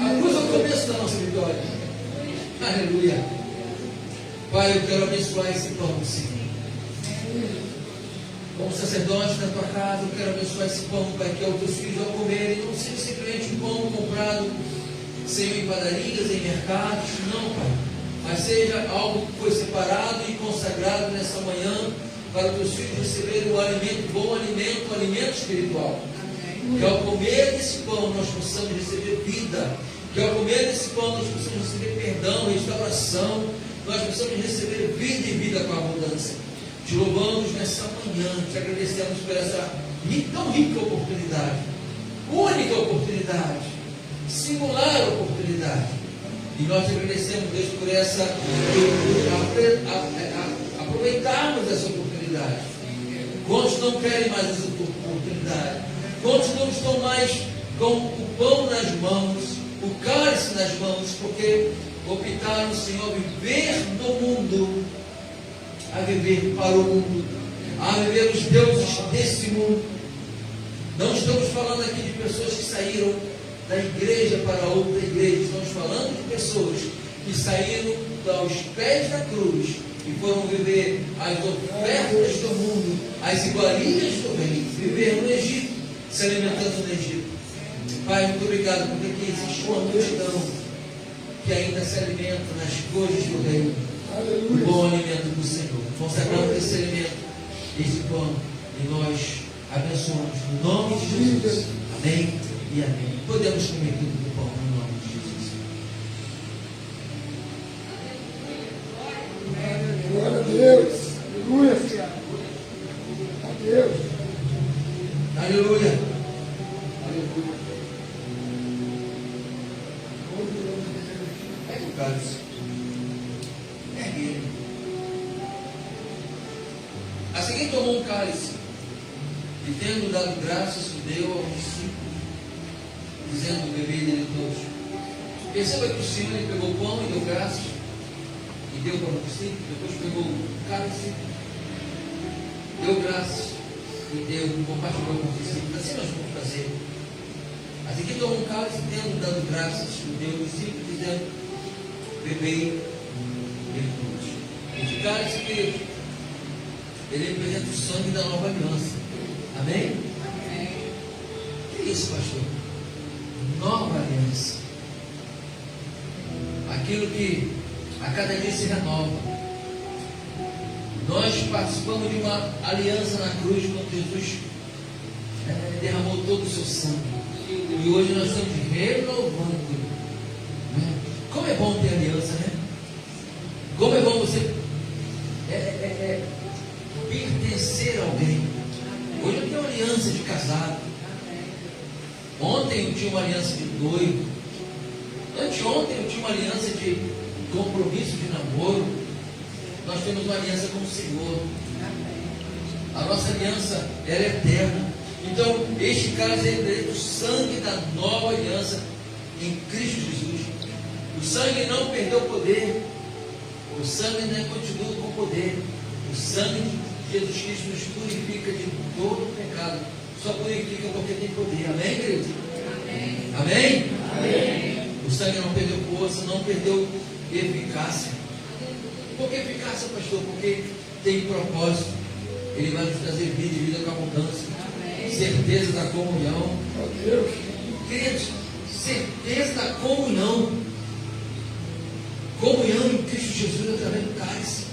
A cruz é o começo da nossa vitória. Aleluia. Pai, eu quero abençoar esse pão, Senhor. Como sacerdote da tua casa, eu quero abençoar esse pão, Pai, que é o teu filho ao comer, e não seja simplesmente um pão comprado, Senhor, em padarias, em mercados, não, Pai, mas seja algo que foi separado e consagrado nessa manhã, para os teus filhos receberem um alimento, bom alimento, um alimento espiritual. Que ao comer desse pão nós possamos receber vida, que ao comer desse pão nós possamos receber perdão, restauração, nós possamos receber vida e vida com abundância. Te louvamos nessa manhã, te agradecemos por essa tão rica oportunidade, única oportunidade, singular oportunidade. E nós te agradecemos, Deus, por aproveitarmos essa oportunidade. Quantos não querem mais essa oportunidade? Quantos não estão mais com o pão nas mãos, o cálice nas mãos, porque optaram, Senhor, viver no mundo, a viver para o mundo, a viver os deuses desse mundo. Não estamos falando aqui de pessoas que saíram da igreja para outra igreja. Estamos falando de pessoas que saíram aos pés da cruz e foram viver as ofertas do mundo, as iguarias do rei, viver no Egito, se alimentando no Egito. Pai, muito obrigado, porque aqui existe uma multidão que ainda se alimenta nas coisas do reino, o bom alimento do Senhor. Consagramos esse alimento, esse pão, e nós abençoamos no nome de Jesus. Amém e amém. Podemos comer tudo do pão no nome de Jesus. Glória a Deus. Aleluia. A Deus. Aleluia. Aleluia. Pega o cálice. Pegue ele. A seguir tomou um cálice e, tendo dado graças, o deu aos discípulos, dizendo: bebei dele todos. Perceba que o Senhor ele pegou o pão e deu graças e deu para os discípulos. Depois pegou o cálice, deu graças e deu, compartilhou com os discípulos. Assim nós vamos fazer. Assim que tomou um cálice, tendo dado graças, o deu aos discípulos, dizendo: bebei dele todos. Esse cálice, querido, ele representa o sangue da nova aliança. Amém? Amém. Que isso, pastor? Nova aliança. Aquilo que a cada dia se renova. Nós participamos de uma aliança na cruz quando Jesus derramou todo o seu sangue. E hoje nós estamos renovando. Como é bom ter aliança, né? Como é bom você pertencer a alguém. Hoje eu tenho uma aliança de casado. Ontem eu tinha uma aliança de noivo. Anteontem eu tinha uma aliança de compromisso de namoro. Nós temos uma aliança com o Senhor. A nossa aliança ela é eterna. Então, este caso é o sangue da nova aliança em Cristo Jesus. O sangue não perdeu poder. O sangue ainda continua com poder. O sangue Jesus Cristo nos purifica de todo pecado. Só purifica porque tem poder. Amém, querido? Amém? Amém? Amém. O sangue não perdeu força, não perdeu eficácia. Por que eficácia, pastor? Porque tem propósito. Ele vai nos trazer vida e vida com abundância. Certeza da comunhão. Queridos, certeza da comunhão. Comunhão em Cristo Jesus através do cálice.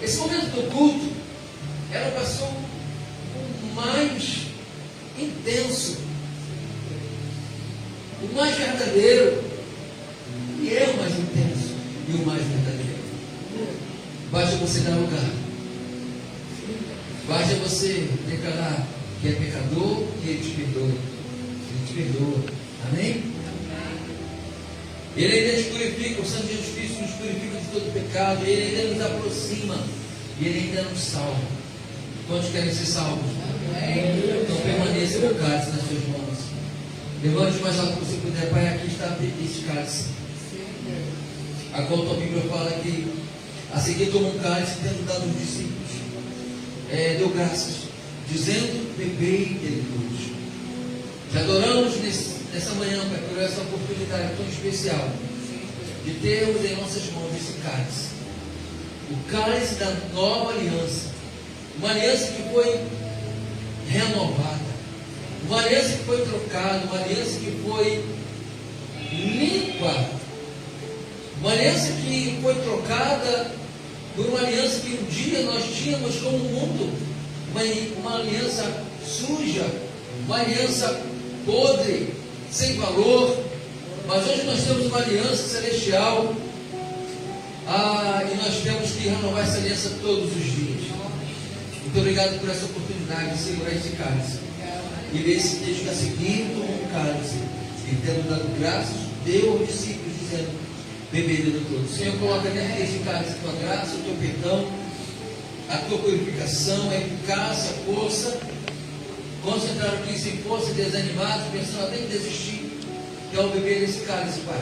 Esse momento do culto era o pastor o mais intenso, o mais verdadeiro, e é o mais intenso e o mais verdadeiro. Basta você dar lugar, basta você declarar que é pecador e Ele te perdoa. Ele te perdoa. Amém? Ele ainda nos purifica, o sangue de Jesus Cristo nos purifica de todo pecado, Ele ainda nos aproxima, e Ele ainda nos salva. Quantos querem ser salvos? Então permaneça com o cálice nas suas mãos. Levante o mais alto que você puder. Pai, aqui está este cálice, a qual tua Bíblia fala que a seguir tomou um cálice, tendo dado aos discípulos, deu graças, dizendo: bebei dele todos. Te adoramos nessa manhã, Pai, por essa oportunidade tão especial de termos em nossas mãos esse cálice, o cálice da nova aliança, uma aliança que foi renovada, uma aliança que foi trocada, uma aliança que foi limpa, uma aliança que foi trocada por uma aliança que um dia nós tínhamos como mundo, uma aliança suja, uma aliança podre, sem valor, mas hoje nós temos uma aliança celestial, e nós temos que renovar essa aliança todos os dias. Muito obrigado por essa oportunidade de segurar esse cálice e ler esse texto a seguir como um cálice, e tendo dado graças, deu aos discípulos, dizendo: bebei de todos. Senhor, coloca dentro desse cálice a tua graça, o teu perdão, a tua purificação, a eficácia, a força. Concentraram aqui sem força, desanimados, pensando até em desistir, que ao beber esse cálice, Pai,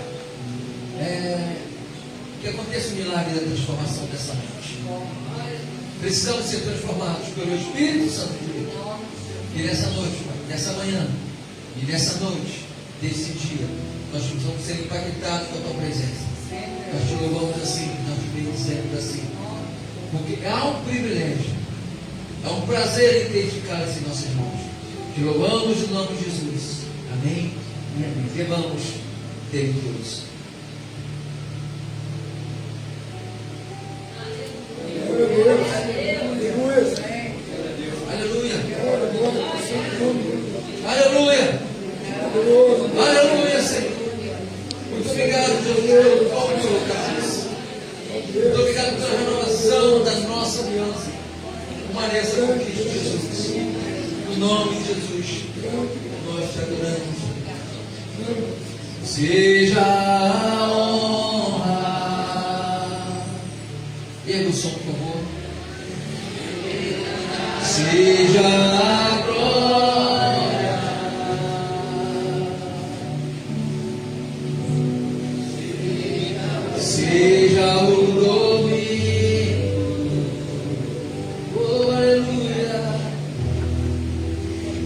que aconteça o milagre da transformação dessa noite. Precisamos ser transformados pelo Espírito Santo de Deus. E nessa noite, Pai, nessa manhã e nessa noite, desse dia, nós precisamos ser impactados com a tua presença. Nós te louvamos assim, nós te bendizemos assim, porque há um privilégio, há um prazer em ter este cálice em nossas mãos. Te louvamos no nome de Jesus. Amém e amém. Bebamos dele todos. Aleluia. Aleluia. Aleluia, Senhor. Muito obrigado, Deus, pelo pão do cálice. Muito obrigado pela renovação da nossa aliança. Uma aliança com Cristo Jesus. No nome de Jesus, nós te adoramos. Seja a honra. Erga o som, por favor. Seja a glória. Seja o domínio. Oh, aleluia.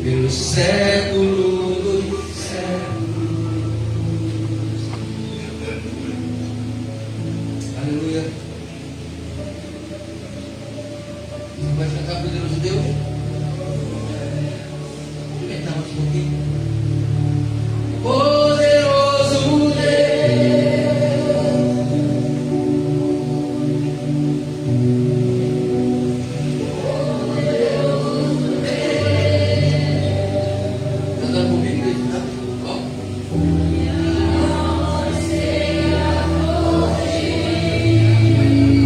Pelo século dos séculos. Aleluia. Você vai cantar poderoso Deus? Vamos cantar mais um pouquinho. Poderoso Deus. Cantando comigo, tá?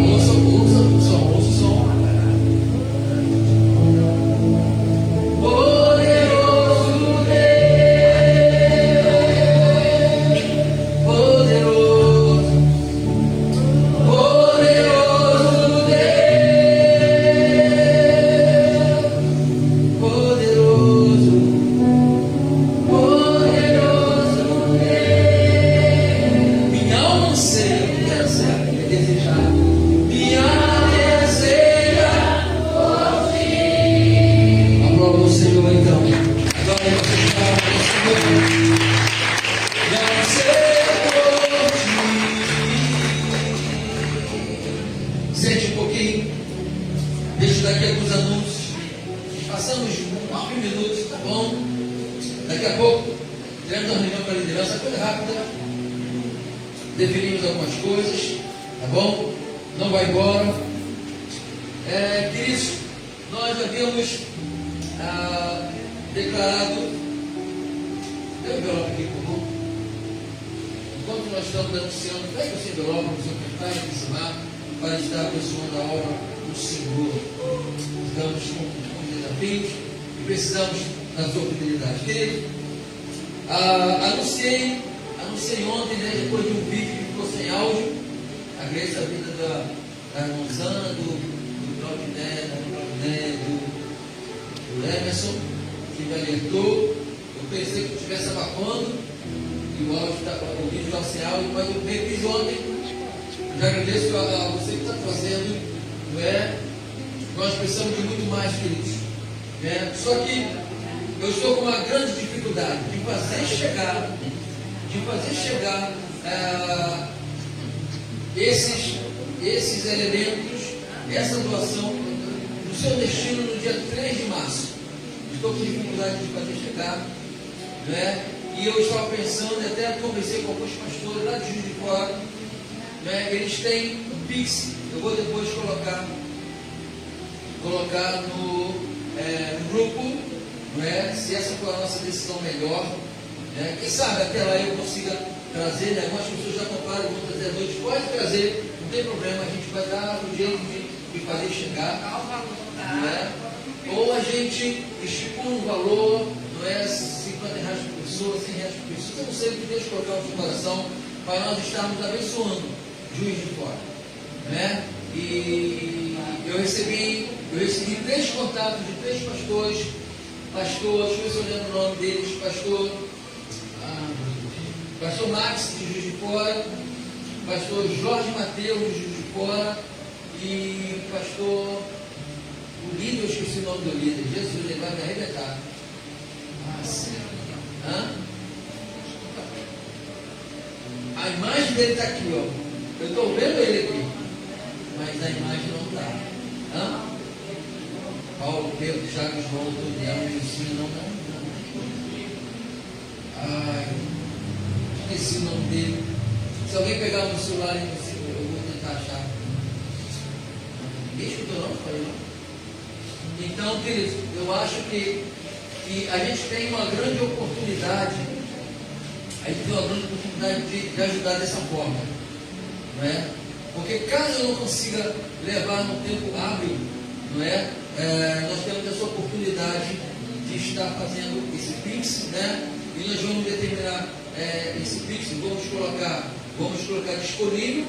Ouça o som. Poderoso Deus. passamos 9 minutos, tá bom? Daqui a pouco teremos uma reunião para a liderança, coisa rápida. Definimos algumas coisas, tá bom? Não vai embora. Queridos, nós havíamos declarado. Dê o envelope aqui, por favor. Enquanto nós estamos anunciando, pega esse envelope no seu cartaz de cima para estar abençoando a obra do Senhor. Estamos com desafios e precisamos da sua fidelidade. Querido, anunciei ontem, né, depois de um vídeo que ficou sem áudio, a Grace, a vida da Gonzana, do Claudinei, do Emerson, que me alertou. Eu pensei que eu estivesse abafando e o vídeo estava sem áudio, mas eu fiz ontem. Eu já agradeço a você que está trazendo, não é? Nós precisamos de muito mais, queridos. Né? Só que eu estou com uma grande dificuldade de fazer chegar esses elementos, essa doação, no seu destino no dia 3 de março. Estou com dificuldade de fazer chegar, né? E eu estava pensando, até conversei com alguns pastores lá de Juiz de Fora, né? Eles têm um Pix, eu vou depois colocar no grupo, né? Se essa for a nossa decisão melhor, né? Quem sabe até lá eu consiga trazer, né? Algumas pessoas já compraram, vão trazer à noite, pode trazer, não tem problema, a gente vai dar um jeito de fazer chegar, né? Ou a gente estipula um valor, não é 50 reais por pessoa, 100 reais por pessoa, eu não sei o que Deus colocar no coração para nós estarmos abençoando Juiz de Fora, né? E eu recebi 3 contatos de 3 pastores, deixa eu ver se eu lembro o nome deles, pastor Max de Juiz de Fora, pastor Jorge Mateus de Juiz de Fora e pastor, o líder, eu esqueci o nome do líder, Jesus, ele vai me arrebentar. A imagem dele está aqui, ó. Eu estou vendo ele aqui, mas a imagem não está. Paulo, Pedro, Tiago, João, Daniel, Ensino, não. Esqueci o nome dele. Se alguém pegar o meu celular, eu vou tentar achar. Ninguém escutou não? Falei não. Então, queridos, eu acho que a gente tem uma grande oportunidade, de ajudar dessa forma, não é? Porque caso eu não consiga levar no tempo hábil, não é? Nós temos essa oportunidade de estar fazendo esse Pix, né? E nós vamos determinar esse Pix, vamos colocar disponível,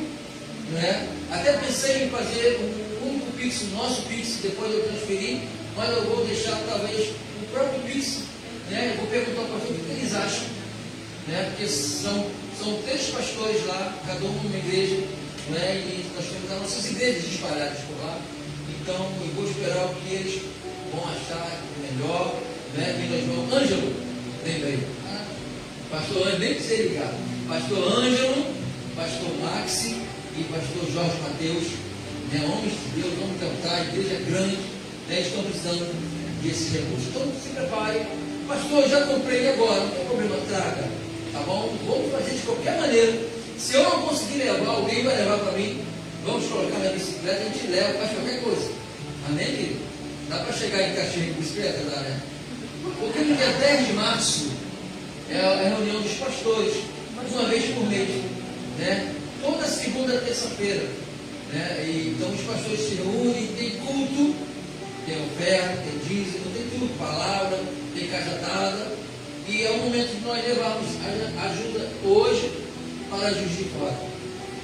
né? Até pensei em fazer um único Pix, o nosso Pix, depois eu transferir, mas eu vou deixar talvez o próprio Pix, né? Eu vou perguntar para vocês o que eles acham, né? Porque são 3 pastores lá, cada um numa igreja, né? E nós temos as nossas igrejas espalhadas por lá, então eu vou esperar o que eles vão achar melhor, né? Ângelo, lembrei, pastor Ângelo, nem precisa ligar, pastor Ângelo, pastor Maxi e pastor Jorge Mateus, né? Homens de Deus, homens de altar, igreja grande, né? Estão precisando desses recursos. Então se prepare. Pastor, eu já comprei agora, não tem problema, traga. Tá bom? Vamos fazer de qualquer maneira. Se eu não conseguir levar, alguém vai levar para mim. Vamos colocar na bicicleta, a gente leva, faz qualquer coisa. Amém, querido? Dá para chegar em Caxias com bicicleta, dá, né? Porque no dia 10 de março é a reunião dos pastores, uma vez por mês, né? Toda segunda e terça-feira, né? E então os pastores se reúnem, tem culto, tem oferta, tem dízimo, tem tudo, palavra, tem cajadada, e é o momento de nós levarmos a ajuda hoje para Juiz de Fora.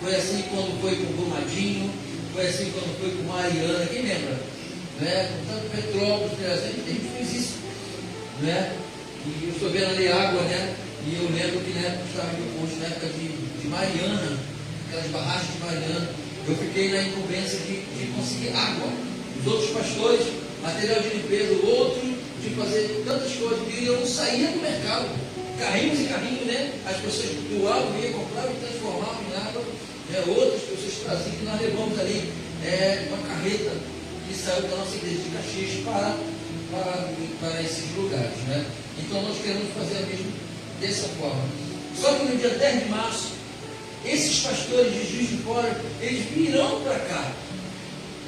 Foi assim quando foi com o Brumadinho, foi assim quando foi com Mariana, quem lembra? Né? Com tanto Petrópolis, a gente fez isso, né? E eu estou vendo ali água, né? E eu lembro que na época estava no posto, na época de Mariana, aquelas barragens de Mariana, eu fiquei na incumbência de conseguir água. Os outros pastores, material de limpeza, o outro de fazer tantas coisas, e eu não saía do mercado. Carrinhos e carrinhos, né? As pessoas doavam, iam, compravam e transformavam em água. Né? Outras pessoas traziam, que nós levamos ali uma carreta que saiu da nossa igreja de Caxias para para esses lugares, né? Então nós queremos fazer a mesma dessa forma. Só que no dia 10 de março, esses pastores de Juiz de Fora, eles virão para cá.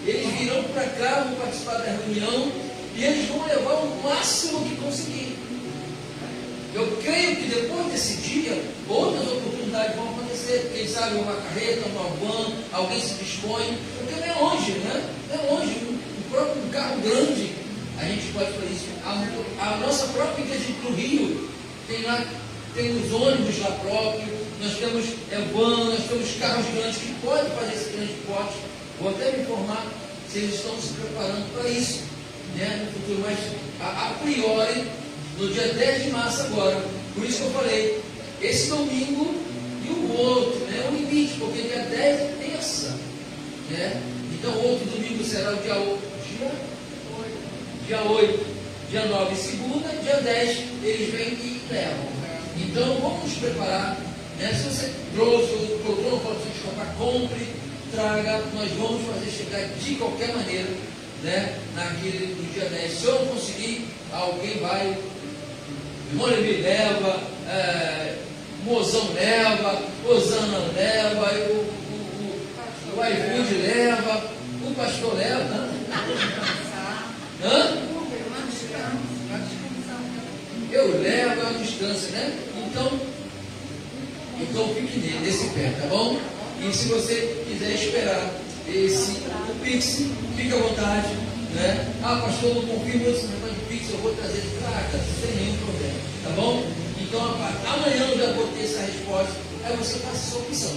Eles virão para cá, vão participar da reunião e eles vão levar o máximo que conseguir. Eu creio que depois desse dia, outras oportunidades vão acontecer. Quem sabe uma carreta, uma van, alguém se dispõe, porque não é longe, né? Não é longe. Um próprio carro grande, a gente pode fazer isso. A nossa própria igreja do Rio tem os ônibus lá próprio, nós temos van, nós temos carros grandes que podem fazer esse transporte. Vou até me informar se eles estão se preparando para isso, né, no futuro, mas a priori, no dia 10 de março agora, por isso que eu falei, esse domingo e o outro, né, o limite, porque dia 10 é terça, né, então o outro domingo será o dia 8, dia 9 segunda, dia 10 eles vêm e levam. Então vamos nos preparar, né, se você trouxe ou procurou, pode se comprar, compre, traga, nós vamos fazer chegar de qualquer maneira, né, no dia 10. Se eu não conseguir, alguém vai, Morebi leva, Mozão leva, Osana leva, o iFood leva, o pastor leva. Hã? Eu levo a distância, né? Então fique nesse pé, tá bom? E se você quiser esperar o Pix, fique à vontade, né? Ah, pastor, não confirmo esse negócio de Pix, eu vou trazer de casa, sem nenhum problema, tá bom? Então, amanhã eu já vou ter essa resposta, aí você faça a sua opção,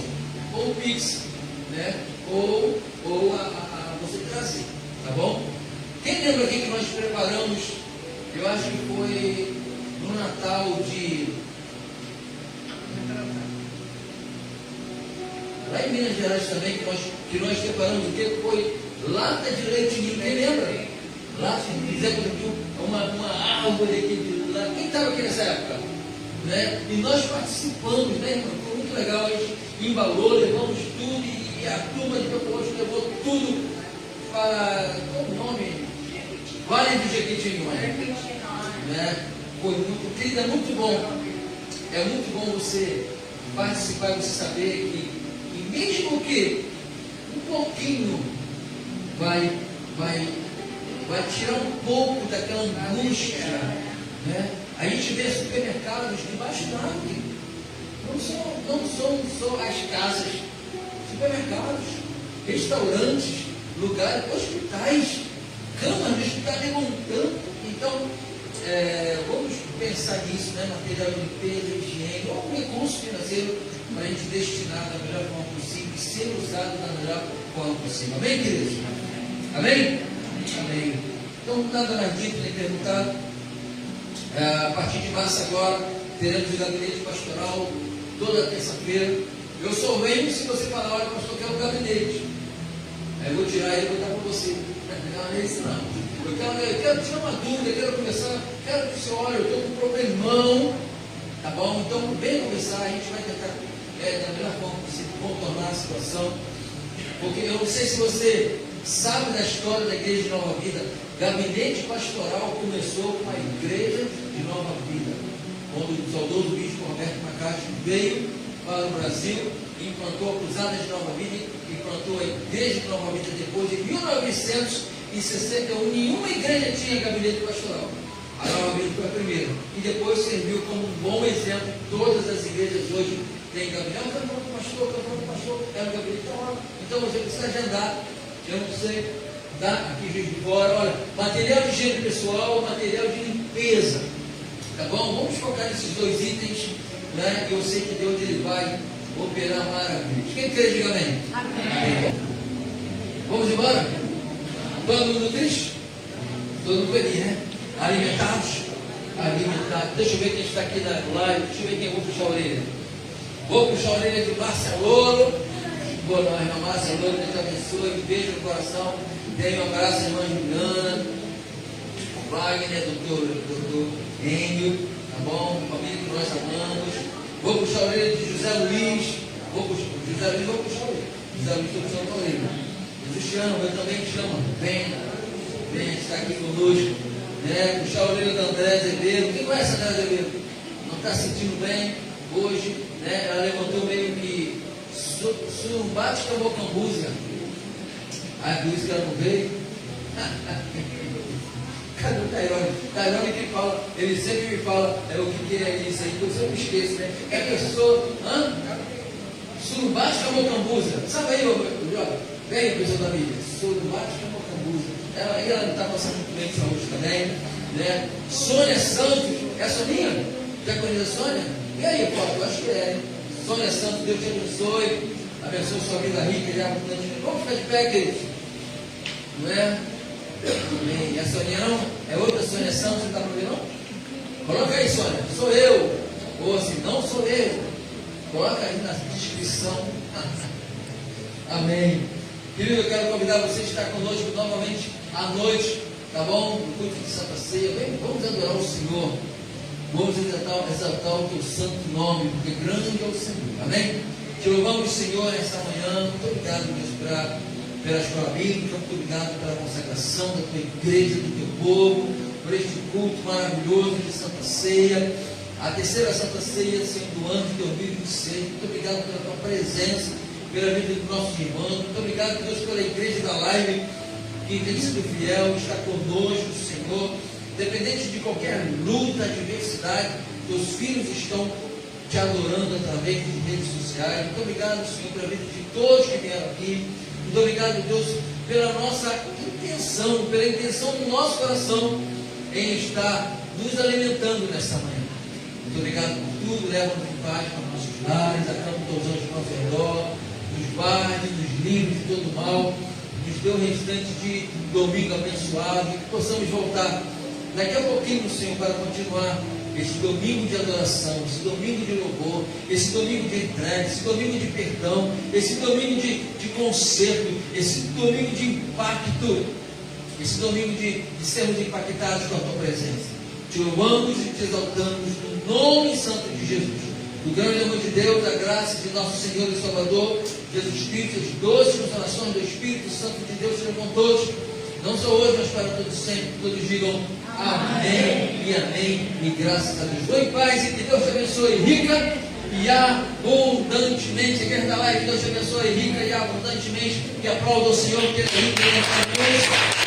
ou o Pix, né? Ou você trazer, tá bom? Quem lembra aqui que nós preparamos, eu acho que foi no Natal lá em Minas Gerais também, que nós separamos o que foi lata de leite ninho, quem lembra? Lá se fizemos uma árvore aqui de lá. Quem estava aqui nessa época? Né? E nós participamos, né, irmão? Foi muito legal, a gente embalou, levamos tudo e a turma de Pecolos levou tudo para, qual o nome? Vale do Jequitinhonha. Né? Foi muito, querido, é muito bom. É muito bom você participar e você saber que mesmo que um pouquinho vai tirar um pouco daquela angústia, né? A gente vê supermercados debaixo d'água. Não são só as casas, supermercados, restaurantes, lugares, hospitais, camas de hospital levantando. Então, vamos pensar nisso, né? Material de limpeza, higiene, ou um recurso financeiro para a gente destinar da melhor forma possível e ser usado da melhor forma possível. Amém, queridos? Amém? Amém. Então, nada mais dito nem perguntado. A partir de março agora, teremos o gabinete pastoral toda terça-feira. Eu só venho se você falar, olha, pastor, quero um gabinete. Aí eu vou tirar ele e vou dar para você. Não é isso não. Eu quero tirar uma dúvida, quero conversar, quero que você olhe, eu estou com um problemão, tá bom? Então, vem conversar, a gente vai tentar, da melhor forma possível, contornar a situação. Porque eu não sei se você sabe da história da Igreja de Nova Vida. Gabinete pastoral começou com a Igreja de Nova Vida, quando o saudoso bispo Roberto Macastro veio para o Brasil, implantou a Cruzada de Nova Vida, implantou a Igreja de Nova Vida depois de 1961. Nenhuma igreja tinha gabinete pastoral. A Nova Vida foi a primeira. E depois serviu como um bom exemplo. Todas as igrejas hoje têm gabinete. Eu estou falando pastor, é um gabinete. Então você precisa agendar. Eu não sei, tá? Aqui Juiz de Fora, olha, material de higiene pessoal, material de limpeza. Tá bom? Vamos focar nesses dois itens, né? Eu sei que Deus ele vai operar maravilhas. Quem crê, diga amém. Amém. Vamos embora? Todo mundo triste? Todo mundo feliz, né? Alimentados? Alimentados. Deixa eu ver quem está aqui na live. Deixa eu ver quem eu vou puxar a orelha. Vou puxar a orelha de Marcelo. Boa noite, irmã Marcelo. Deus te abençoe. Um beijo no coração. Dei um abraço à irmã Juliana. Wagner, doutor Enio. Tá bom? Família que nós amamos. Vou puxar a orelha de José Luiz. Vou puxar a orelha. José Luiz, estou puxando a orelha. Jesus te ama, eu também te amo. Venha estar aqui conosco, né? Puxar a orelha da André Azevedo. Quem conhece a André Azevedo? Não está se sentindo bem hoje, né? Ela levantou meio que surumbate com a bocambuza. Aí por isso que ela não veio. Cadê o Tairone? Tairone que fala, ele sempre me fala o que é isso aí, que eu sempre esqueço, né? É a pessoa, surumbate com a bocambuza. Sabe aí, Jorge? Vem, pessoal da mídia. Surumbate com a bocambuza. Ela não está passando muito bem de saúde também, né? Sônia Santos, é a Soninha? Já conhece a Sônia? E aí, Paulo? Eu acho que é. Sônia Santos, Deus te abençoe. Abençoe sua vida rica e abundante. Vamos ficar de pé, queridos. Não é? Amém. E a Soninha não? É outra Sônia Santos, você está para ver não? Coloca aí, Sônia. Sou eu. Ou assim, não sou eu. Coloca aí na descrição. Amém. Querido, eu quero convidar você a estar conosco novamente à noite, tá bom? No culto de Santa Ceia. Vem, vamos adorar o Senhor. Vamos exaltar o teu santo nome, porque grande é o Senhor. Amém? Te louvamos, Senhor, nesta manhã. Muito obrigado, Deus, pela escola bíblica. Muito obrigado pela consagração da tua igreja, do teu povo, por este culto maravilhoso de Santa Ceia. A terceira Santa Ceia, Senhor, do ano de 2026. Muito obrigado pela tua presença, pela vida dos nossos irmãos. Muito obrigado, Deus, pela igreja da live que tem sido fiel, está conosco, Senhor. Independente de qualquer luta, adversidade, teus filhos estão te adorando através de redes sociais. Muito obrigado, Senhor, pela vida de todos que vieram aqui. Muito obrigado, Deus, pela nossa intenção, pela intenção do nosso coração em estar nos alimentando nesta manhã. Muito obrigado por tudo. Leva-nos em paz para nossos lares, acampa todos os anjos ao nosso redor, nos guarde, nos livre de todo mal, nos dê um restante de domingo abençoado e que possamos voltar daqui a pouquinho, Senhor, para continuar esse domingo de adoração, esse domingo de louvor, esse domingo de entrega, esse domingo de perdão, esse domingo de conserto, esse domingo de impacto, esse domingo de sermos impactados com a tua presença. Te louvamos e te exaltamos no nome santo de Jesus. O grande amor de Deus, a graça de nosso Senhor e Salvador, Jesus Cristo, as doces consolações do Espírito Santo de Deus sejam com todos, não só hoje, mas para todos sempre. Todos digam amém e amém, e graças a Deus. Vou em paz e que Deus te abençoe rica e abundantemente. Quer dar lá, que Deus te abençoe rica e abundantemente, e aplauda o Senhor, que Ele é rico e